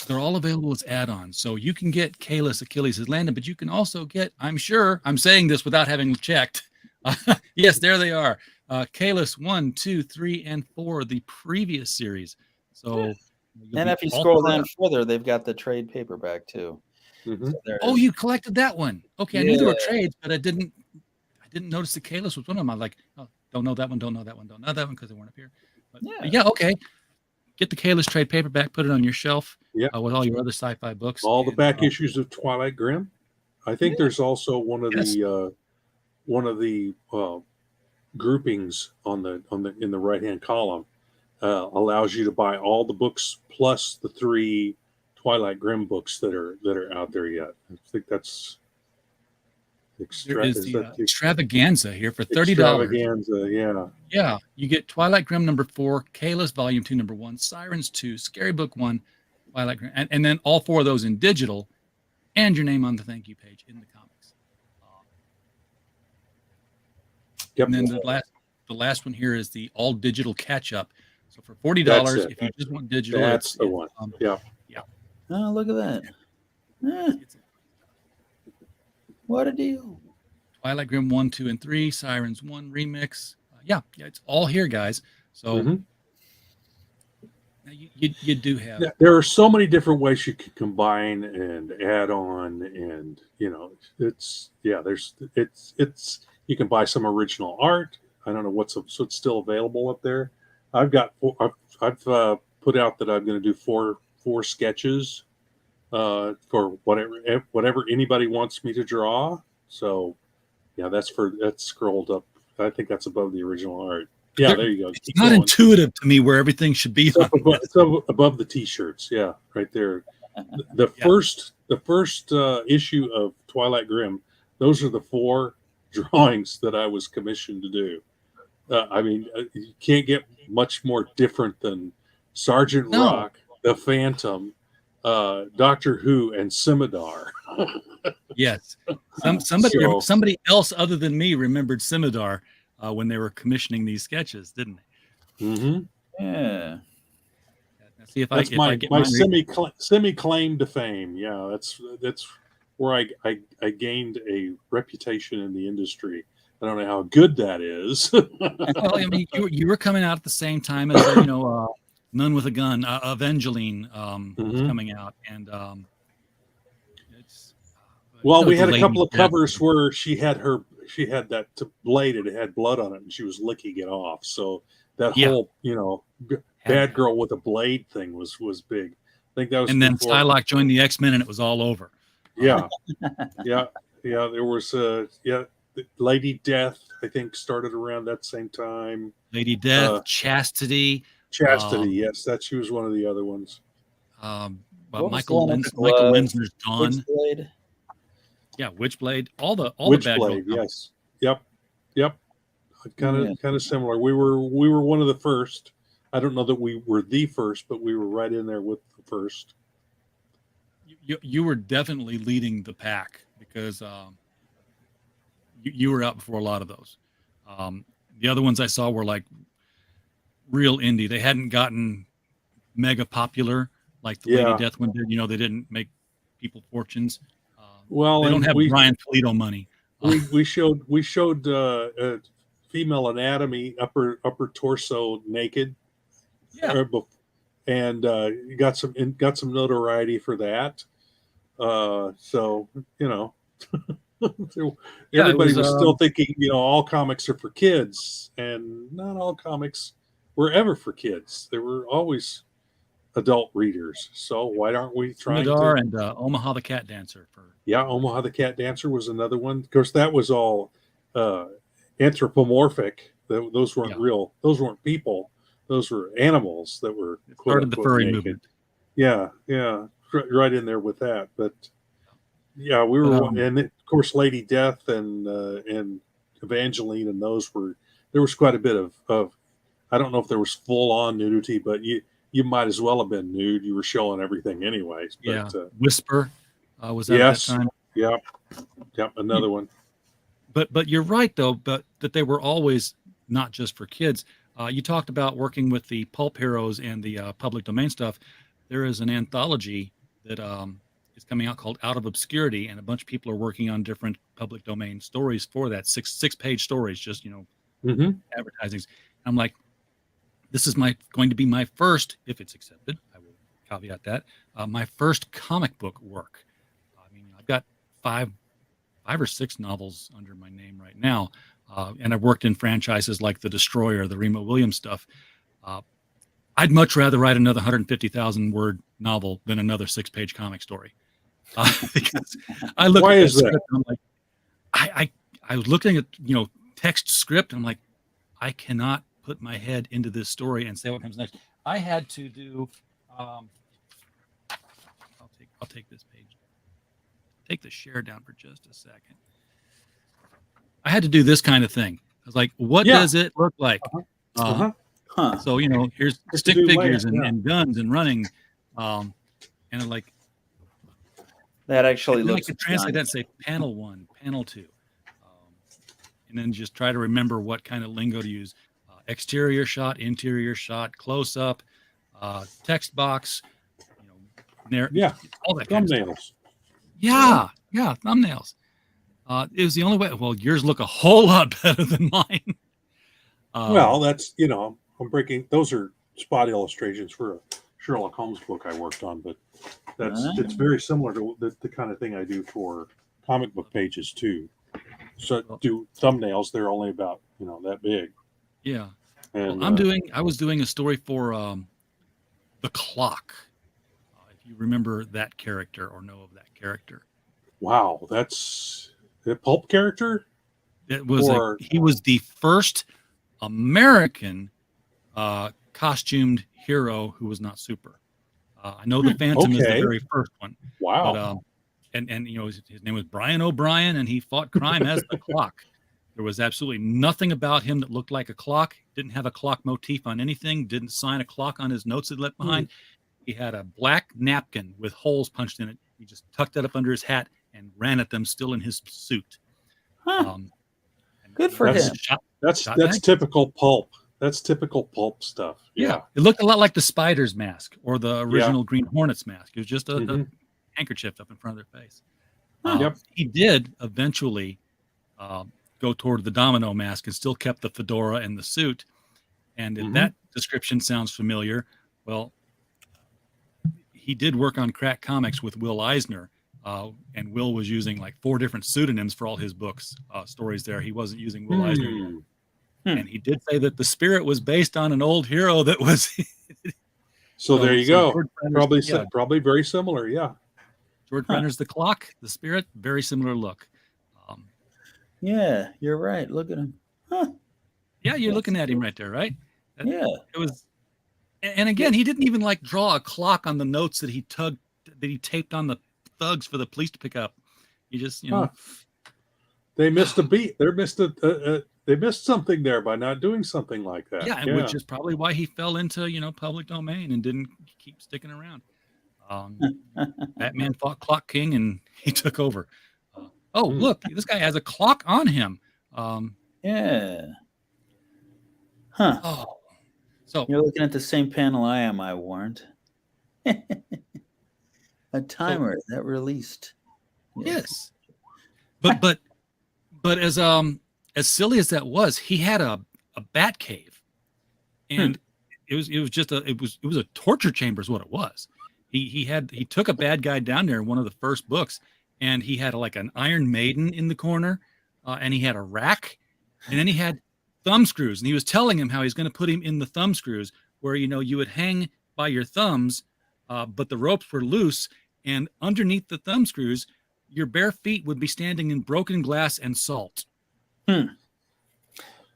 F: They're all available as add-ons. So you can get Kayless, Achilles has landed, but you can also get, I'm saying this without having checked. Yes, there they are. Kayless 1, 2, 3, and 4, the previous series. So,
G: and if you scroll down further, they've got the trade paperback too.
D: Mhm.
G: So there
F: Oh,
G: is-
F: you collected that one. Okay, I knew there were
G: Yeah.
F: trades, but I didn't notice the Kayless was one of them. I'm like, oh, don't know that one, don't know that one, don't know that one because they weren't up here. But
G: Yeah.
F: okay. Get the Kayless trade paperback, put it on your shelf
D: Yeah.
F: with all your other sci-fi books.
D: All the
F: and,
D: back issues of Twilight Grim. I think there's also one of
F: Yes.
D: the groupings on the in the right hand column allows you to buy all the books plus the 3 Twilight Grim books that are out there yet. I think that's
F: There is the Extravaganza here for $30.
D: Extravaganza, yeah.
F: Yeah, you get Twilight Grim number 4, Kayless Volume 2 number 1, Sirens 2, Scary Book 1, Twilight Grim, and then all 4 of those in digital, and your name on the thank you page in the comics.
D: Yep.
F: And then the last one here is the all digital catch up. So for $40,
D: That's it.
F: if you just want digital,
D: That's the one. Yeah.
G: Oh, look at that. Eh, what a deal.
F: Twilight Grim 1, 2, and 3, Sirens 1 remix. Yeah, it's all here, guys. So
D: Mhm.
F: now you do have.
D: Yeah, there are so many different ways you can combine and add on, and it's you can buy some original art. I don't know what's still available up there. I've put out that I'm going to do four sketches for whatever anybody wants me to draw. So yeah, that's scrolled up. I think that's above the original art. Yeah, there you go.
F: It's not intuitive to me where everything should be.
D: It's above the t-shirts. Yeah, right there. The first issue of Twilight Grim. Those are the 4 drawings that I was commissioned to do. I mean, you can't get much more different than Sergeant Rock, the Phantom, Doctor Who, and Scimitar.
F: Yes, somebody else other than me remembered Scimitar when they were commissioning these sketches, didn't they?
D: Mm-hmm.
G: Yeah.
F: Now, see if
D: That's
F: I get
D: my
F: mine
D: semi claim to fame. Yeah, that's where I gained a reputation in the industry. I don't know how good that is.
F: Well, I mean, you were coming out at the same time as None with a Gun, Evangeline was coming out, and
D: well, we had a couple of covers where she had that blade and it had blood on it, and she was licking it off. So that whole bad girl with a blade thing was big. I think that was.
F: And then Psylocke joined the X-Men, and it was all over.
D: Yeah, yeah. There was Lady Death, I think, started around that same time.
F: Lady Death, Chastity.
D: Yes, she was one of the other ones.
F: But Michael Lensner's Dawn.
G: Witchblade.
F: Yeah, Witchblade. All the
D: Witchblade. Yes. Yep. Kind of similar. We were one of the first. I don't know that we were the first, but we were right in there with the first.
F: You were definitely leading the pack because you were out before a lot of those. The other ones I saw were like real indie. They hadn't gotten mega popular like the Lady Death one did. They didn't make people fortunes.
D: Well,
F: they don't have Brian Toledo money.
D: We showed female anatomy, upper torso naked.
F: Yeah.
D: And got some notoriety for that. So everybody was still thinking, all comics are for kids, and not all comics were ever for kids. They were always adult readers. So why aren't we trying
F: to? And Omaha the Cat Dancer.
D: Omaha the Cat Dancer was another one. Of course, that was all anthropomorphic. Those weren't real. Those weren't people. Those were animals that were
F: started the furry movement.
D: Yeah, right in there with that. But yeah, we were, and of course, Lady Death and Evangeline, and there was quite a bit of. I don't know if there was full on nudity, but you might as well have been nude. You were showing everything anyways. But,
F: Whisper was that at that time?
D: Yep, another one.
F: But you're right though, but that they were always not just for kids. You talked about working with the pulp heroes and the public domain stuff. There is an anthology that is coming out called Out of Obscurity, and a bunch of people are working on different public domain stories for that. Six page stories, just advertisings. I'm like, this is going to be my first, if it's accepted, I will caveat that, my first comic book work. I mean, five or six novels under my name right now. And I've worked in franchises like The Destroyer, the Remo Williams stuff. I'd much rather write another 150,000 word novel than another 6-page comic story. Because I look
H: Why
F: at
H: is that?
F: script and I'm like, I was looking at, text script. And I'm like, I cannot put my head into this story and say what comes next. I had to do, I'll take this page. Take the share down for just a second. I had to do this kind of thing. I was like, what does it look like? So, here's stick figures and guns and running. And I'm like,
G: that actually
F: and
G: looks.
F: I could translate that and say panel 1, panel 2. And then just try to remember what kind of lingo to use. Exterior shot, interior shot, close up, text box, all that kind of stuff. Yeah, thumbnails. It was the only way. Well, yours look a whole lot better than mine.
H: Well, that's, I'm breaking, those are spot illustrations for a Sherlock Holmes book I worked on, but it's very similar to the kind of thing I do for comic book pages too. So do thumbnails, they're only about, that big.
F: Yeah.
H: And
F: I was doing a story for The Clock. If you remember that character or know of that character.
H: Wow, that's a pulp character?
F: It was he was the first American costumed hero who was not super. I know the Phantom is the very first one.
H: Wow.
F: But, and his name was Brian O'Brien, and he fought crime as the Clock. There was absolutely nothing about him that looked like a clock. Didn't have a clock motif on anything. Didn't sign a clock on his notes that left behind. He had a black napkin with holes punched in it. He just tucked that up under his hat and ran at them still in his suit.
G: Good for him.
H: That's typical pulp. That's typical pulp stuff. Yeah.
F: It looked a lot like the Spider's mask or the original Green Hornet's mask. It was just a handkerchief up in front of their face. He did eventually go toward the Domino mask and still kept the fedora and the suit. And if that description sounds familiar, well, he did work on Crack Comics with Will Eisner. And Will was using like 4 different pseudonyms for all his books, stories there. He wasn't using Will Eisner anymore. And he did say that the spirit was based on an old hero that was.
H: So there you go. Probably very similar. Yeah.
F: George Brenner's The Clock, the spirit, very similar look.
G: Yeah, you're right. Look at him.
F: Yeah, you're looking at him right there, right?
G: Yeah.
F: It was, and again, he didn't even like draw a clock on the notes that he taped on the thugs for the police to pick up. He just,
H: they missed a beat. They missed something there by not doing something like that.
F: Yeah, which is probably why he fell into public domain and didn't keep sticking around. Batman fought Clock King and he took over. Look, this guy has a clock on him.
G: Yeah. Huh.
F: Oh, so
G: you're looking at the same panel I am. I warned. A timer that released.
F: Yes. But as silly as that was, he had a bat cave, and it was a torture chamber is what it was. He took a bad guy down there in one of the first books, and he had like an Iron Maiden in the corner, and he had a rack, and then he had thumb screws, and he was telling him how he's going to put him in the thumb screws where you would hang by your thumbs, but the ropes were loose, and underneath the thumb screws, your bare feet would be standing in broken glass and salt.
G: Okay.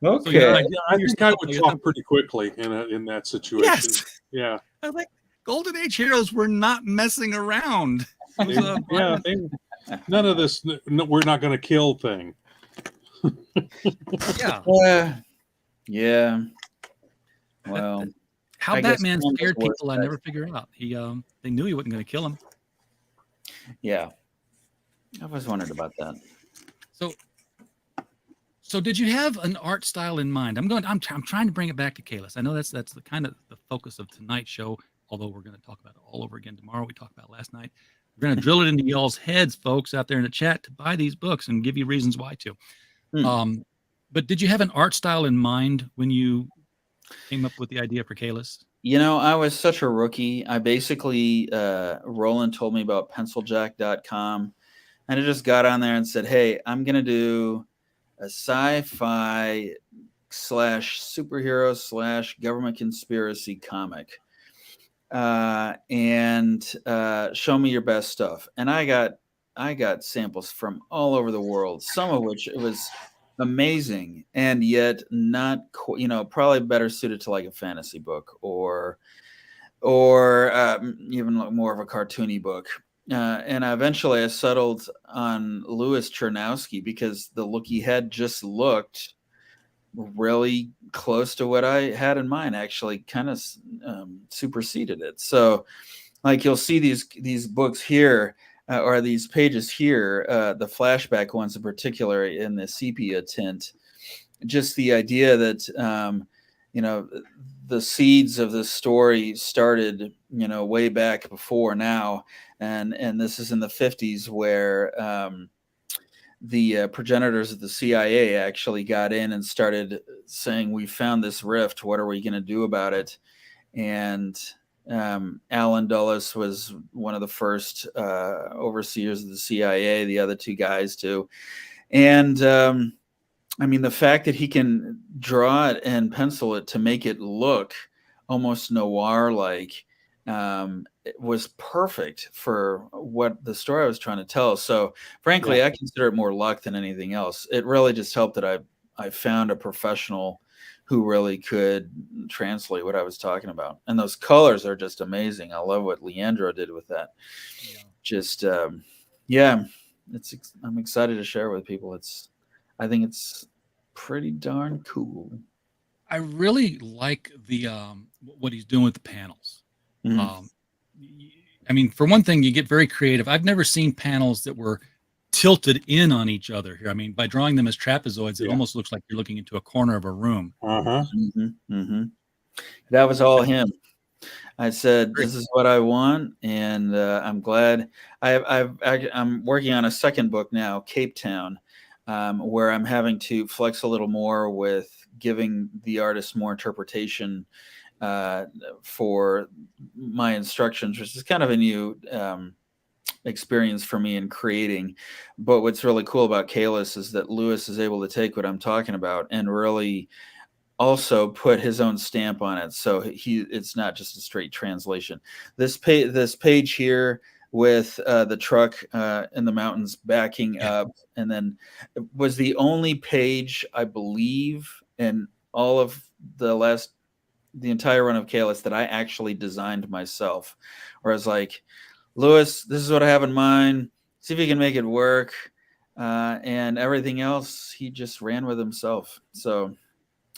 H: So, I think I would talk pretty quickly in that situation.
F: Yes.
H: Yeah.
F: I was like, Golden Age heroes were not messing around.
H: None of this. We're not going to kill thing.
G: Yeah. Well,
F: how Batman scared people, I never figured out. They knew he wasn't going to kill him.
G: Yeah. I was wondering about that.
F: So did you have an art style in mind? I'm trying to bring it back to Kayless. I know that's the kind of the focus of tonight's show, although we're going to talk about it all over again tomorrow. We talked about it last night. We're going to drill it into y'all's heads, folks, out there in the chat, to buy these books and give you reasons why to. But did you have an art style in mind when you came up with the idea for Kayless?
G: I was such a rookie. I basically, Roland told me about penciljack.com. and I just got on there and said, hey, I'm going to do a sci-fi / superhero / government conspiracy comic. And show me your best stuff. And I got samples from all over the world, some of which it was amazing, and yet not, probably better suited to like a fantasy book or even more of a cartoony book. And eventually I settled on Louis Chernowski because the look he had just looked really close to what I had in mind, actually kind of superseded it. So like you'll see these books here, or these pages here, the flashback ones in particular in the sepia tint, just the idea that, the seeds of this story started, way back before now. And this is in the 50s where the progenitors of the CIA actually got in and started saying, we found this rift. What are we going to do about it? And Alan Dulles was one of the first overseers of the CIA, the other two guys too. And the fact that he can draw it and pencil it to make it look almost noir-like it was perfect for what the story I was trying to tell. So frankly, yeah. I consider it more luck than anything else. It really just helped that I found a professional who really could translate what I was talking about. And those colors are just amazing. I love what Leandro did with that. Yeah. Just, I'm excited to share with people. I think it's pretty darn cool.
F: I really like the what he's doing with the panels. Mm-hmm. For one thing, you get very creative. I've never seen panels that were tilted in on each other here. By drawing them as trapezoids, it almost looks like you're looking into a corner of a room.
G: Uh-huh. Mm-hmm. Mm-hmm. That was all him. I said, this is what I want, and I'm glad. I'm working on a second book now, Cape Town, where I'm having to flex a little more with giving the artist more interpretation for my instructions, which is kind of a new experience for me in creating. But what's really cool about Kayless is that Louis is able to take what I'm talking about and really also put his own stamp on it. So it's not just a straight translation. This page here with the truck in the mountains backing up, and then it was the only page, I believe, in all of the entire run of Kayless that I actually designed myself. Where I was like, Louis, this is what I have in mind. See if you can make it work. And everything else, he just ran with himself. So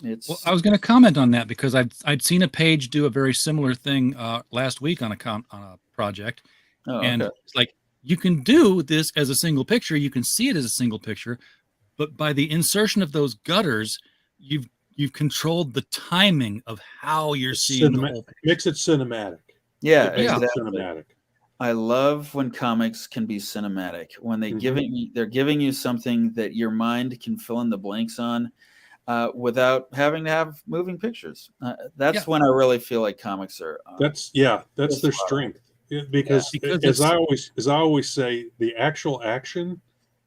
F: I was going to comment on that because I'd seen a page do a very similar thing last week on a project.
G: Oh,
F: and
G: okay.
F: It's like, you can do this as a single picture. You can see it as a single picture, but by the insertion of those gutters, you've controlled the timing of how you're seeing the whole picture.
H: Makes it cinematic.
G: Yeah,
H: exactly. Cinematic.
G: I love when comics can be cinematic. When they're giving you something that your mind can fill in the blanks on, without having to have moving pictures. That's when I really feel like comics are.
H: That's their strength. Because as I always say, the actual action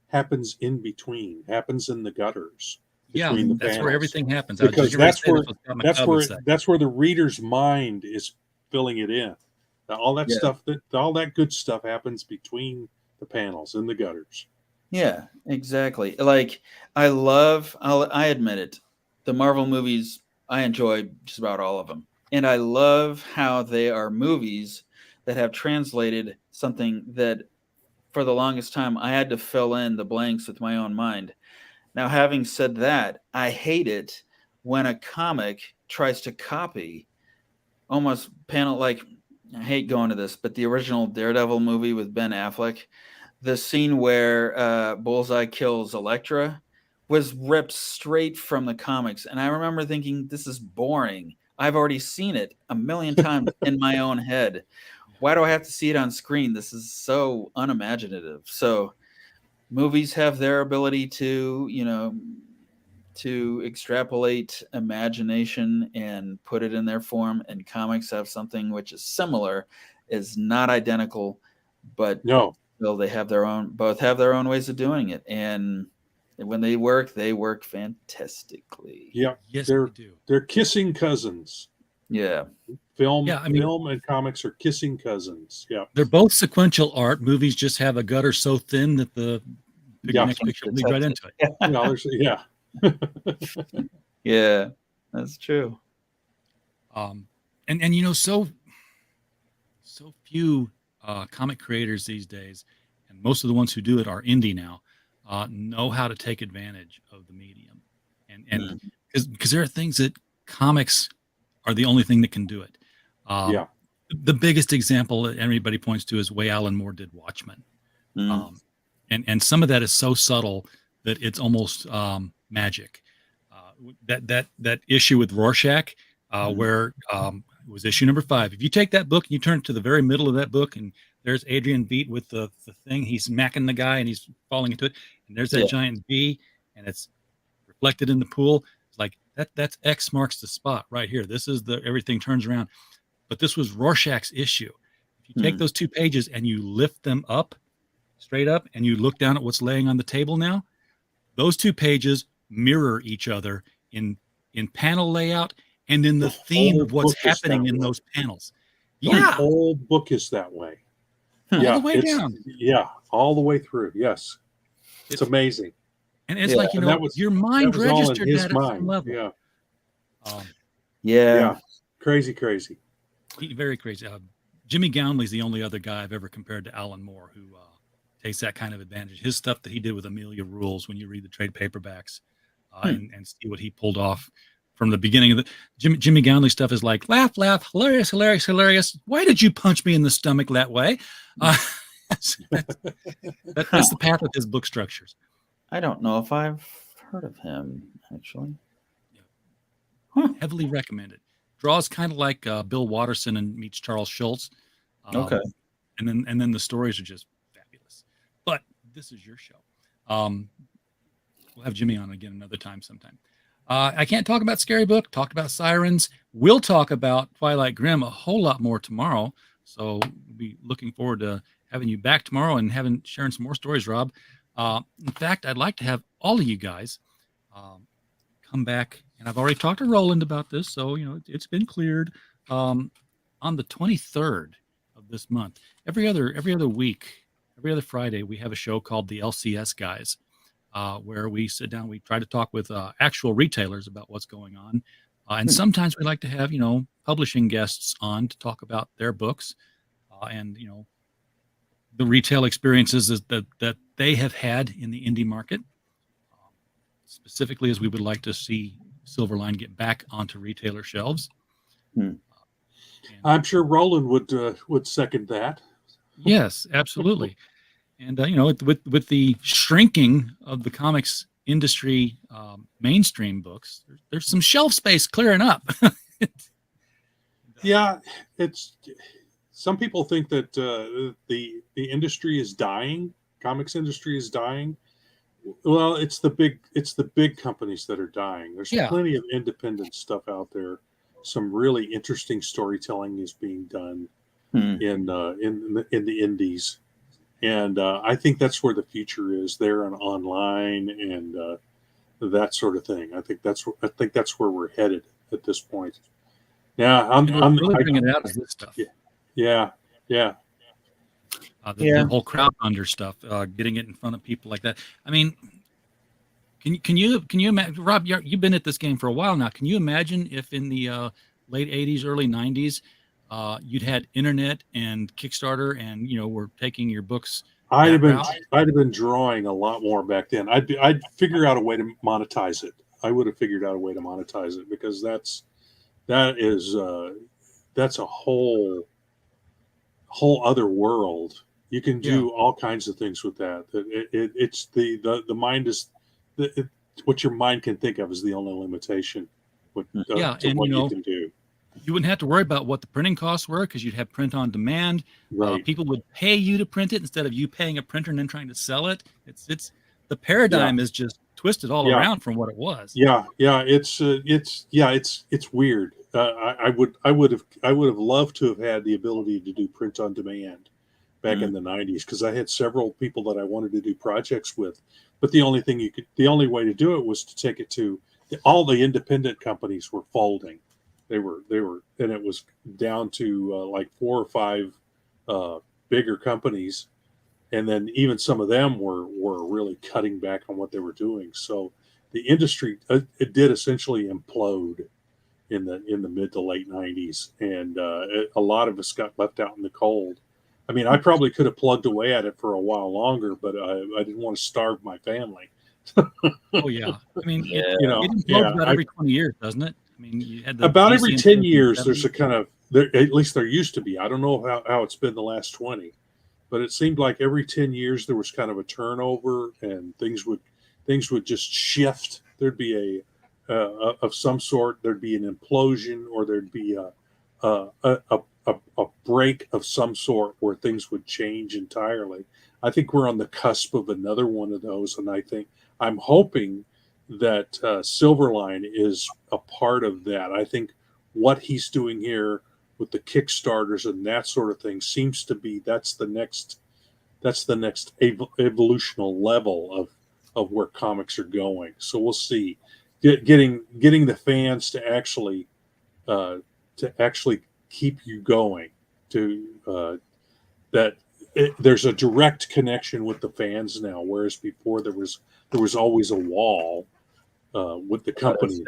H: happens in between, happens in the gutters.
F: Between the panels. Where everything happens.
H: Because that's where the reader's mind is filling it in. All that stuff, all that good stuff happens between the panels in the gutters.
G: Yeah, exactly. Like I admit it, the Marvel movies, I enjoy just about all of them. And I love how they are movies that have translated something that for the longest time I had to fill in the blanks with my own mind. Now, having said that, I hate it when a comic tries to copy almost panel, like, I hate going to this, but the original Daredevil movie with Ben Affleck, the scene where Bullseye kills Elektra was ripped straight from the comics. And I remember thinking, this is boring. I've already seen it a million times in my own head. Why do I have to see it on screen? This is so unimaginative. So movies have their ability to extrapolate imagination and put it in their form, and comics have something which is similar, is not identical, but Still, they have both have their own ways of doing it, and when they work fantastically.
H: Yeah,
F: Yes,
H: they're
F: they do.
H: they're kissing cousins.
G: Yeah,
H: Film,
F: Yeah, I mean,
H: film, and comics are kissing cousins. Yeah,
F: they're both sequential art. Movies just have a gutter so thin that the
H: yeah,
F: next picture leads right into it.
H: yeah.
G: yeah, that's true.
F: And you know, so few comic creators these days, and most of the ones who do it are indie now, know how to take advantage of the medium, and because there are things that comics are the only thing that can do it.
H: Yeah.
F: The biggest example that everybody points to is way Alan Moore did Watchmen. And some of that is so subtle that it's almost magic. That issue with Rorschach, where it was issue number 5. If you take that book and you turn to the very middle of that book, and there's Adrian Veidt with the thing, he's smacking the guy and he's falling into it, and there's that giant bee, and it's reflected in the pool. It's like that's X marks the spot right here. This is everything turns around. But this was Rorschach's issue. If you take those 2 pages and you lift them up, straight up, and you look down at what's laying on the table now, those 2 pages mirror each other in panel layout and in the theme of what's happening in those panels.
H: The whole book is that way.
F: All the way down.
H: Yeah, all the way through. Yes, it's amazing.
F: And it's like, your mind registered that at some level.
H: Yeah. Crazy.
F: Very crazy. Jimmy Gownley's the only other guy I've ever compared to Alan Moore who takes that kind of advantage. His stuff that he did with Amelia Rules, when you read the trade paperbacks and see what he pulled off from the beginning of the Jimmy Gownley stuff is like laugh, hilarious. Why did you punch me in the stomach that way? That's the path of his book structures.
G: I don't know if I've heard of him actually.
F: Heavily recommended. Draws kind of like Bill Watterson and meets Charles Schultz.
G: Okay.
F: And then the stories are just fabulous. But this is your show. We'll have Jimmy on again another time sometime. I can't talk about Scary Book. Talked about Sirens. We'll talk about Twilight Grim a whole lot more tomorrow. So we'll be looking forward to having you back tomorrow and sharing some more stories, Rob. In fact, I'd like to have all of you guys come back. And I've already talked to Roland about this, so it's been cleared. On the 23rd of this month, every other week, every other Friday, we have a show called the LCS Guys, where we sit down, we try to talk with actual retailers about what's going on, and sometimes we like to have publishing guests on to talk about their books, and the retail experiences that they have had in the indie market, specifically as we would like to see Silverline get back onto retailer shelves.
H: I'm sure Roland would second that.
F: Yes, absolutely. And with the shrinking of the comics industry, mainstream books, there's some shelf space clearing up.
H: Yeah, it's some people think that the industry is dying. Comics industry is dying. Well, it's the big companies that are dying. There's plenty of independent stuff out there. Some really interesting storytelling is being done in the indies, and I think that's where the future is. There and online and that sort of thing. I think that's where we're headed at this point. Yeah, I'm
F: really bringing it out is this stuff.
H: Yeah.
F: The whole crowdfunder stuff, getting it in front of people like that. I mean, can you imagine, Rob? You've been at this game for a while now. Can you imagine if in the late '80s, early '90s, you'd had internet and Kickstarter, and we're taking your books? I'd have
H: been drawing a lot more back then. I'd figure out a way to monetize it. I would have figured out a way to monetize it, because that's a whole other world. You can do all kinds of things with that. It's the mind is what your mind can think of is the only limitation. What you can do.
F: You wouldn't have to worry about what the printing costs were, because you'd have print on demand.
H: Right.
F: People would pay you to print it instead of you paying a printer and then trying to sell it. It's the paradigm is just twisted all around from what it was. It's
H: weird. I would have loved to have had the ability to do print on demand
D: back in the 90s, because I had several people that I wanted to do projects with, but the only way to do it was to take it to all the independent companies were folding. They were, and it was down to like 4 or 5 bigger companies, and then even some of them were really cutting back on what they were doing. So the industry it did essentially implode in the mid to late 90s, and a lot of us got left out in the cold. I mean, I probably could have plugged away at it for a while longer, but I didn't want to starve my family.
F: Oh yeah, I mean,
G: Yeah.
F: it implodes about every 20 years, doesn't it? I mean, you had the
D: about
F: DC
D: every
F: in
D: 10 years,
F: 70s.
D: there's a kind of there. At least there used to be. I don't know how it's been the last 20, but it seemed like every 10 years there was kind of a turnover, and things would just shift. There'd be of some sort. There'd be an implosion, or there'd be a break of some sort where things would change entirely. I think we're on the cusp of another one of those, and I'm hoping that Silverline is a part of that. I think what he's doing here with the Kickstarters and that sort of thing seems to be that's the next evolutional level of where comics are going. So we'll see. Getting the fans to actually keep you going, to there's a direct connection with the fans now, whereas before there was always a wall with the company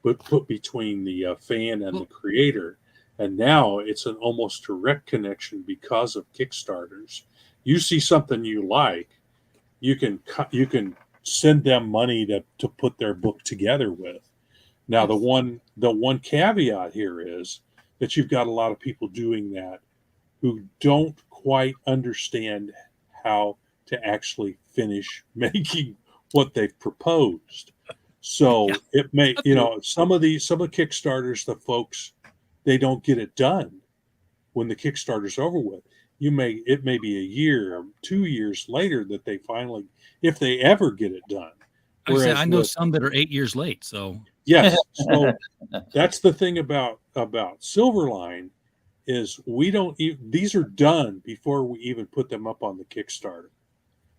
D: put between the fan and the creator, and now it's an almost direct connection because of Kickstarters. You see something you like, you can send them money to put their book together with. Now the one caveat here is that you've got a lot of people doing that who don't quite understand how to actually finish making what they've proposed. So it may, some of the Kickstarters, the folks, they don't get it done when the Kickstarter's over with. It may be a year or 2 years later that they finally, if they ever get it done.
F: I know some that are 8 years late. So
D: yes, so that's the thing about Silverline is these are done before we even put them up on the Kickstarter.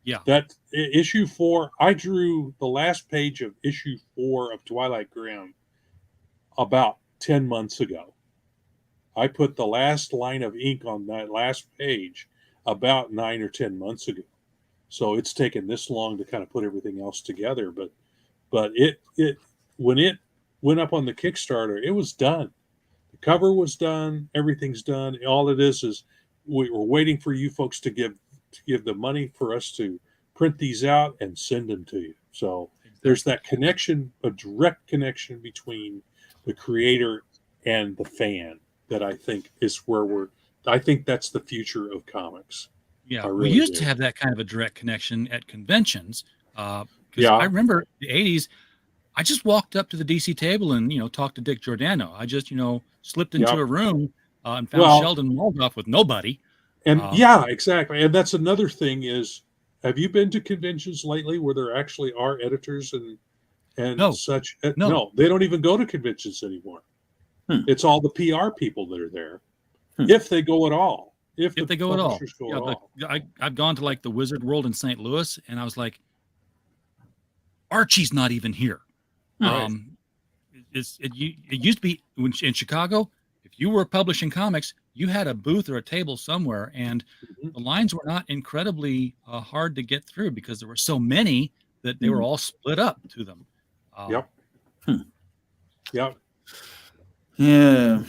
F: Yeah.
D: That issue 4, I drew the last page of issue 4 of Twilight Grim about 10 months ago. I put the last line of ink on that last page about 9 or 10 months ago. So it's taken this long to kind of put everything else together. But it when it went up on the Kickstarter, it was done. The cover was done. Everything's done. All it is we were waiting for you folks to give the money for us to print these out and send them to you. So there's that connection, a direct connection between the creator and the fan that I think is I think that's the future of comics.
F: Yeah,
D: really
F: we used to have that kind of a direct connection at conventions. I remember the 80s, I just walked up to the DC table and, talked to Dick Giordano. I just, slipped into a room and found Sheldon Moldoff with nobody.
D: And exactly. And that's another thing is, have you been to conventions lately where there actually are editors and
F: No.
D: such?
F: No,
D: they don't even go to conventions anymore. It's all the PR people that are there, if they go at all. If
F: they go at all.
D: Go at all.
F: I've gone to like the Wizard World in St. Louis, and I was like, Archie's not even here.
D: Right.
F: It used to be in Chicago, if you were publishing comics, you had a booth or a table somewhere, and the lines were not incredibly hard to get through because there were so many that they were all split up to them.
D: Yep. Yep.
G: Yeah.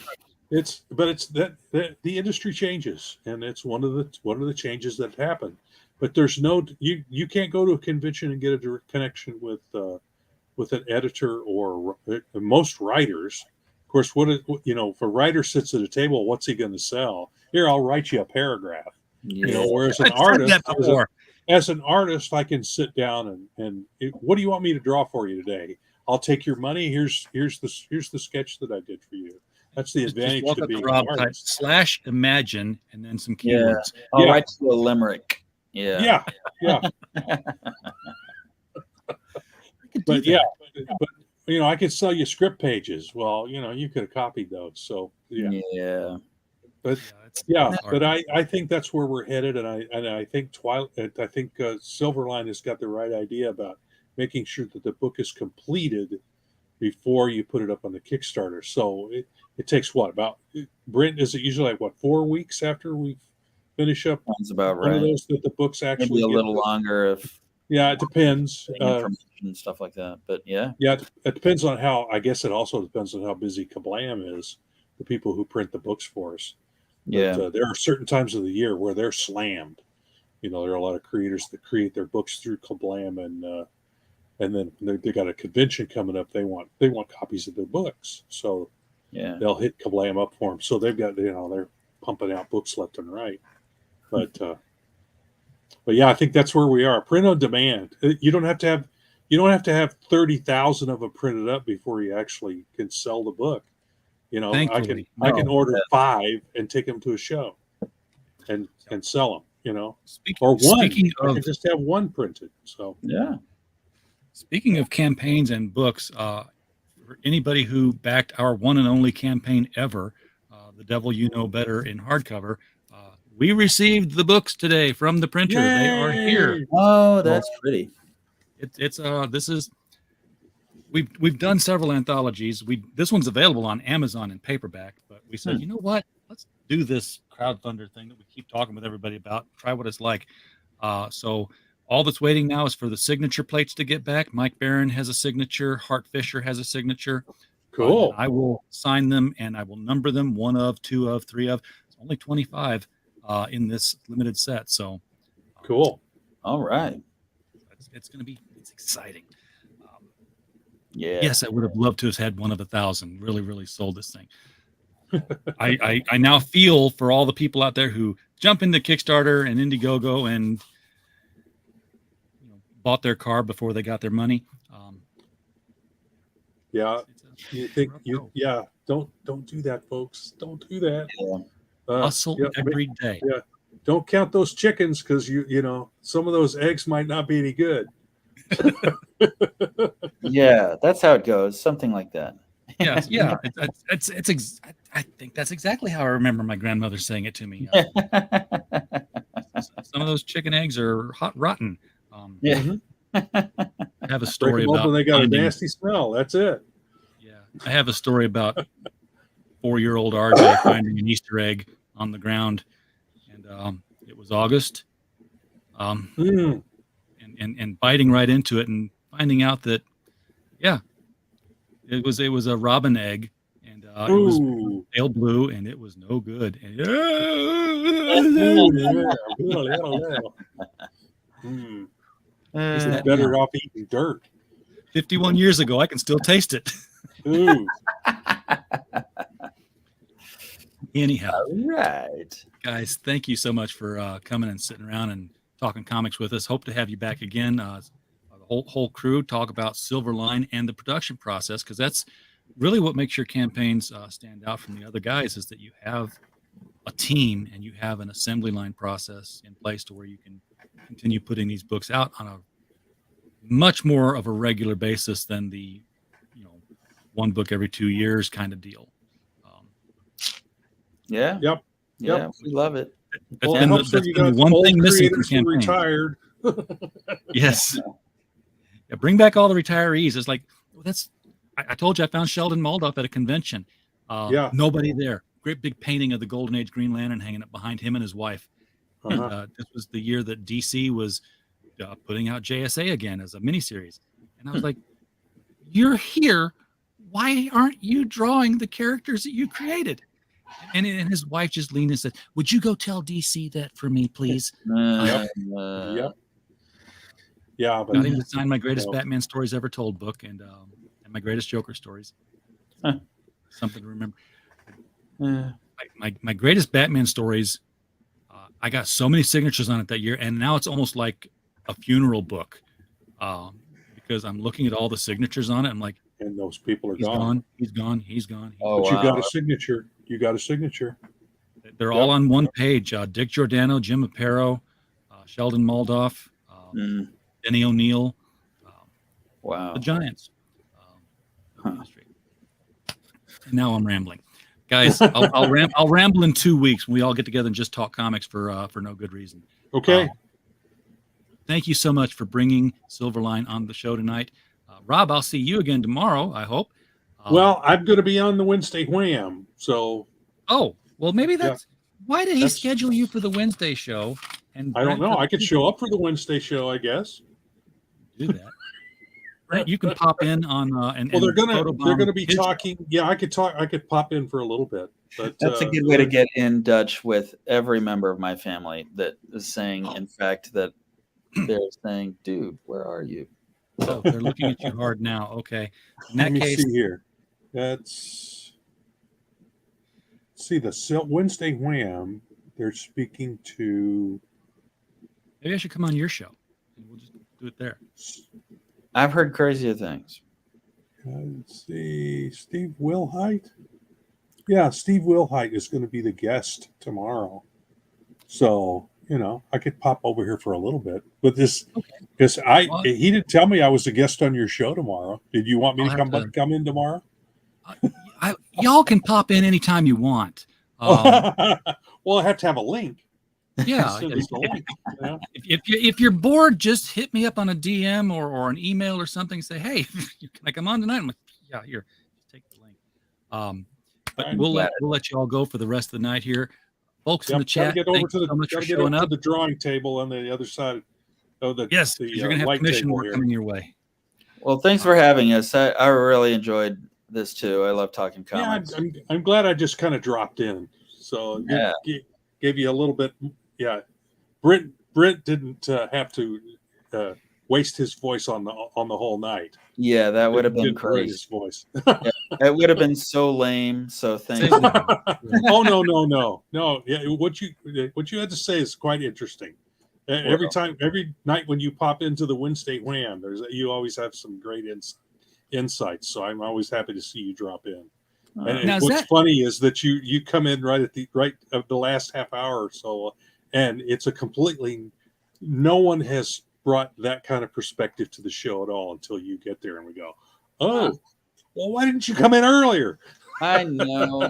D: It's that the industry changes, and it's one of the changes that happen. But there's you can't go to a convention and get a direct connection with an editor or most writers. Of course, if a writer sits at a table, what's he going to sell? Here, I'll write you a paragraph.
G: Yeah.
D: Whereas an as an artist, I can sit down and what do you want me to draw for you today? I'll take your money. Here's the sketch that I did for you. That's the advantage to being an artist.
F: /imagine and then some keywords.
G: I'll write you a limerick. Yeah.
D: But I could sell you script pages. Well, you could have copied those. So yeah.
H: But
F: it's
H: yeah,
F: hard.
H: but I think that's where we're headed, and I think Silverline has got the right idea about making sure that the book is completed before you put it up on the Kickstarter. So it takes what, about, Brent, is it usually like what, 4 weeks after we finish up
G: Sounds about
H: one of
G: right.
H: those that the books
G: Maybe
H: actually
G: a
H: get
G: little longer if
H: Yeah, it depends.
G: information and stuff like that. But yeah,
H: Yeah, it depends on how. I guess it also depends on how busy Kablam is, the people who print the books for us.
G: yeah,
H: But there are certain times of the year where they're slammed. There are a lot of creators that create their books through Kablam, and then they got a convention coming up. They want copies of their books, so
G: yeah.
H: they'll hit Kablam up for them. So they've got they're pumping out books left and right. But yeah, I think that's where we are. Print on demand. You don't have to have 30,000 of them printed up before you actually can sell the book.
F: Thankfully,
H: I can order
G: yeah.
H: 5 and take them to a show and sell them. Or one.
F: Speaking
H: I
F: of
H: can just have one printed. So
G: Yeah.
F: Speaking of campaigns and books, for anybody who backed our one and only campaign ever, The Devil You Know Better in hardcover, we received the books today from the printer.
H: Yay!
F: They are here.
G: Oh, that's pretty.
F: We've done several anthologies. This one's available on Amazon in paperback, but we said, you know what? Let's do this crowdfunder thing that we keep talking with everybody about. Try what it's like. So all that's waiting now is for the signature plates to get back. Mike Barron has a signature. Hart Fisher has a signature.
H: Cool.
F: I will sign them and I will number them 1 of, 2 of, 3 of. It's only 25 in this limited set. So
H: cool.
G: All right.
F: It's exciting.
G: Yeah.
F: Yes, I would have loved to have had 1 of 1,000. Really, really sold this thing. I now feel for all the people out there who jump into Kickstarter and Indiegogo and bought their car before they got their money.
H: Yeah, don't do that, folks. Don't do that.
F: Hustle every day.
H: Yeah, don't count those chickens because some of those eggs might not be any good.
G: Yeah, that's how it goes. Something like that.
F: Yes, yeah. I think that's exactly how I remember my grandmother saying it to me. Some of those chicken eggs are hot rotten.
G: Yeah.
F: I have a story about
H: when they got a nasty smell. That's it.
F: Yeah, I have a story about 4-year-old RJ finding an Easter egg on the ground, and it was August, and biting right into it and finding out that, it was a robin egg, and it was pale blue, and it was no good. And,
H: He's better off eating dirt.
F: 51 years ago, I can still taste it. Anyhow,
G: all right,
F: guys, thank you so much for coming and sitting around and talking comics with us. Hope to have you back again. The whole crew talk about Silverline and the production process, because that's really what makes your campaigns stand out from the other guys, is that you have a team and you have an assembly line process in place to where you can continue putting these books out on a much more of a regular basis than the 1 book every 2 years kind of deal.
G: Yeah.
H: Yep.
G: Yeah, we love it.
F: That's been the one thing missing from campaign.
H: Retired.
F: Yes. Yeah, bring back all the retirees. It's like, I told you I found Sheldon Moldoff at a convention. Nobody there. Great big painting of the Golden Age Green Lantern hanging up behind him and his wife. And, this was the year that DC was putting out JSA again as a miniseries. And I was like, you're here. Why aren't you drawing the characters that you created? And his wife just leaned and said, would you go tell DC that for me, please?
H: Yep. Yeah, but
F: not even to sign my greatest Batman stories ever told book and my greatest Joker stories. Something to remember. My greatest Batman stories, I got so many signatures on it that year, and now it's almost like a funeral book, because I'm looking at all the signatures on it. I'm like,
H: and those people are
F: He's gone. He's gone.
H: Oh, but you got a signature.
F: They're all on one page. Dick Giordano, Jim Aparo, Sheldon Moldoff, Denny O'Neil.
G: Wow.
F: The Giants. And now I'm rambling. Guys, I'll ramble in 2 weeks when we all get together and just talk comics for no good reason.
H: Okay.
F: Thank you so much for bringing Silverline on the show tonight. Rob, I'll see you again tomorrow, I hope.
H: Well, I'm going to be on the Wednesday Wham, so.
F: Oh, well, maybe that's. Why did he schedule you for the Wednesday show? And
H: I don't know. I could show up for the Wednesday show, I guess.
F: Do that. Brent, you can pop in on and
H: well, they're gonna be talking. Yeah, I could pop in for a little bit. But
G: that's a good way to get in touch with every member of my family that is saying, in fact, that they're saying, "Dude, where are you?"
F: So they're looking at you hard now. Okay. In that
H: Let me
F: case,
H: see here. Let's see the Wednesday Wham. They're speaking to.
F: Maybe I should come on your show. We'll just do it there.
G: I've heard crazier things.
H: Let's see, Steve Wilhite. Yeah, Steve Wilhite is going to be the guest tomorrow. So, I could pop over here for a little bit. But because he didn't tell me I was a guest on your show tomorrow. Did you want me to come in tomorrow?
F: Y'all can pop in anytime you want.
H: Well, I have to have a link.
F: Yeah. If you're bored, just hit me up on a DM or an email or something. Say, hey, can I come on tonight? I'm like, yeah, here, just take the link. But we'll let you all go for the rest of the night here, folks in the chat.
H: Get over to
F: the
H: the drawing table on the other side of the.
F: Yes, you're gonna have commission work coming your way.
G: Well, thanks for having us. I really enjoyed this too. I love talking comics.
H: Yeah, I'm glad I just kind of dropped in. So gave you a little bit. Yeah, Brent didn't have to waste his voice on the whole night.
G: Yeah, that would have been crazy.
H: His voice.
G: It would have been so lame. So thank you.
H: Oh no. Yeah, what you had to say is quite interesting. Every night when you pop into the Wednesday Wham, you always have some great insights. So I'm always happy to see you drop in. And what's funny is that you come in right at the last half hour or so, and it's no one has brought that kind of perspective to the show at all until you get there, and we go, well, why didn't you come in earlier?
G: I know.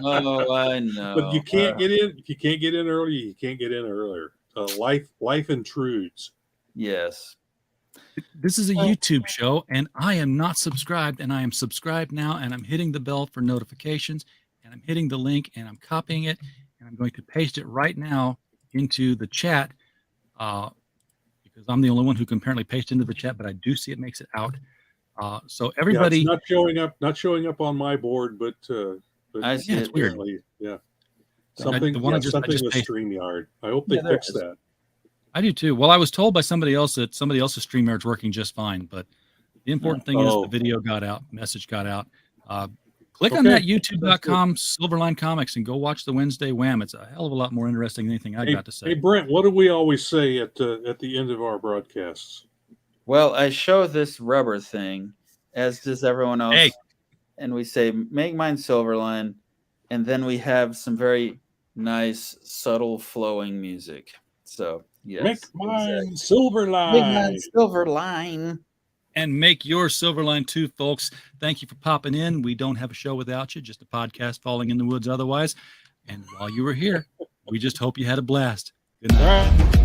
G: I know.
H: But you can't get in. If you can't get in early, you can't get in earlier. Life intrudes.
G: Yes.
F: This is a YouTube show, and I am not subscribed, and I am subscribed now, and I'm hitting the bell for notifications, and I'm hitting the link, and I'm copying it, and I'm going to paste it right now into the chat because I'm the only one who can apparently paste into the chat, but I do see it makes it out. So everybody,
H: it's not showing up on my board, but
G: I see
F: it's weird.
H: Yeah, something with StreamYard. I hope they fix that.
F: I do too. Well, I was told by somebody else that somebody else's StreamYard's working just fine, but the important thing is the video got out, message got out. Click on that youtube.com Silverline Comics and go watch the Wednesday Wham. It's a hell of a lot more interesting than anything I got to say.
H: Hey, Brent, what do we always say at the end of our broadcasts?
G: Well, I show this rubber thing, as does everyone else.
F: Hey.
G: And we say, make mine Silverline. And then we have some very nice, subtle, flowing music. So, yes.
H: Make mine Silverline.
G: Make mine Silverline.
F: And make your Silverline too, folks. Thank you for popping in. We don't have a show without you, just a podcast falling in the woods otherwise. And while you were here, we just hope you had a blast. Good night.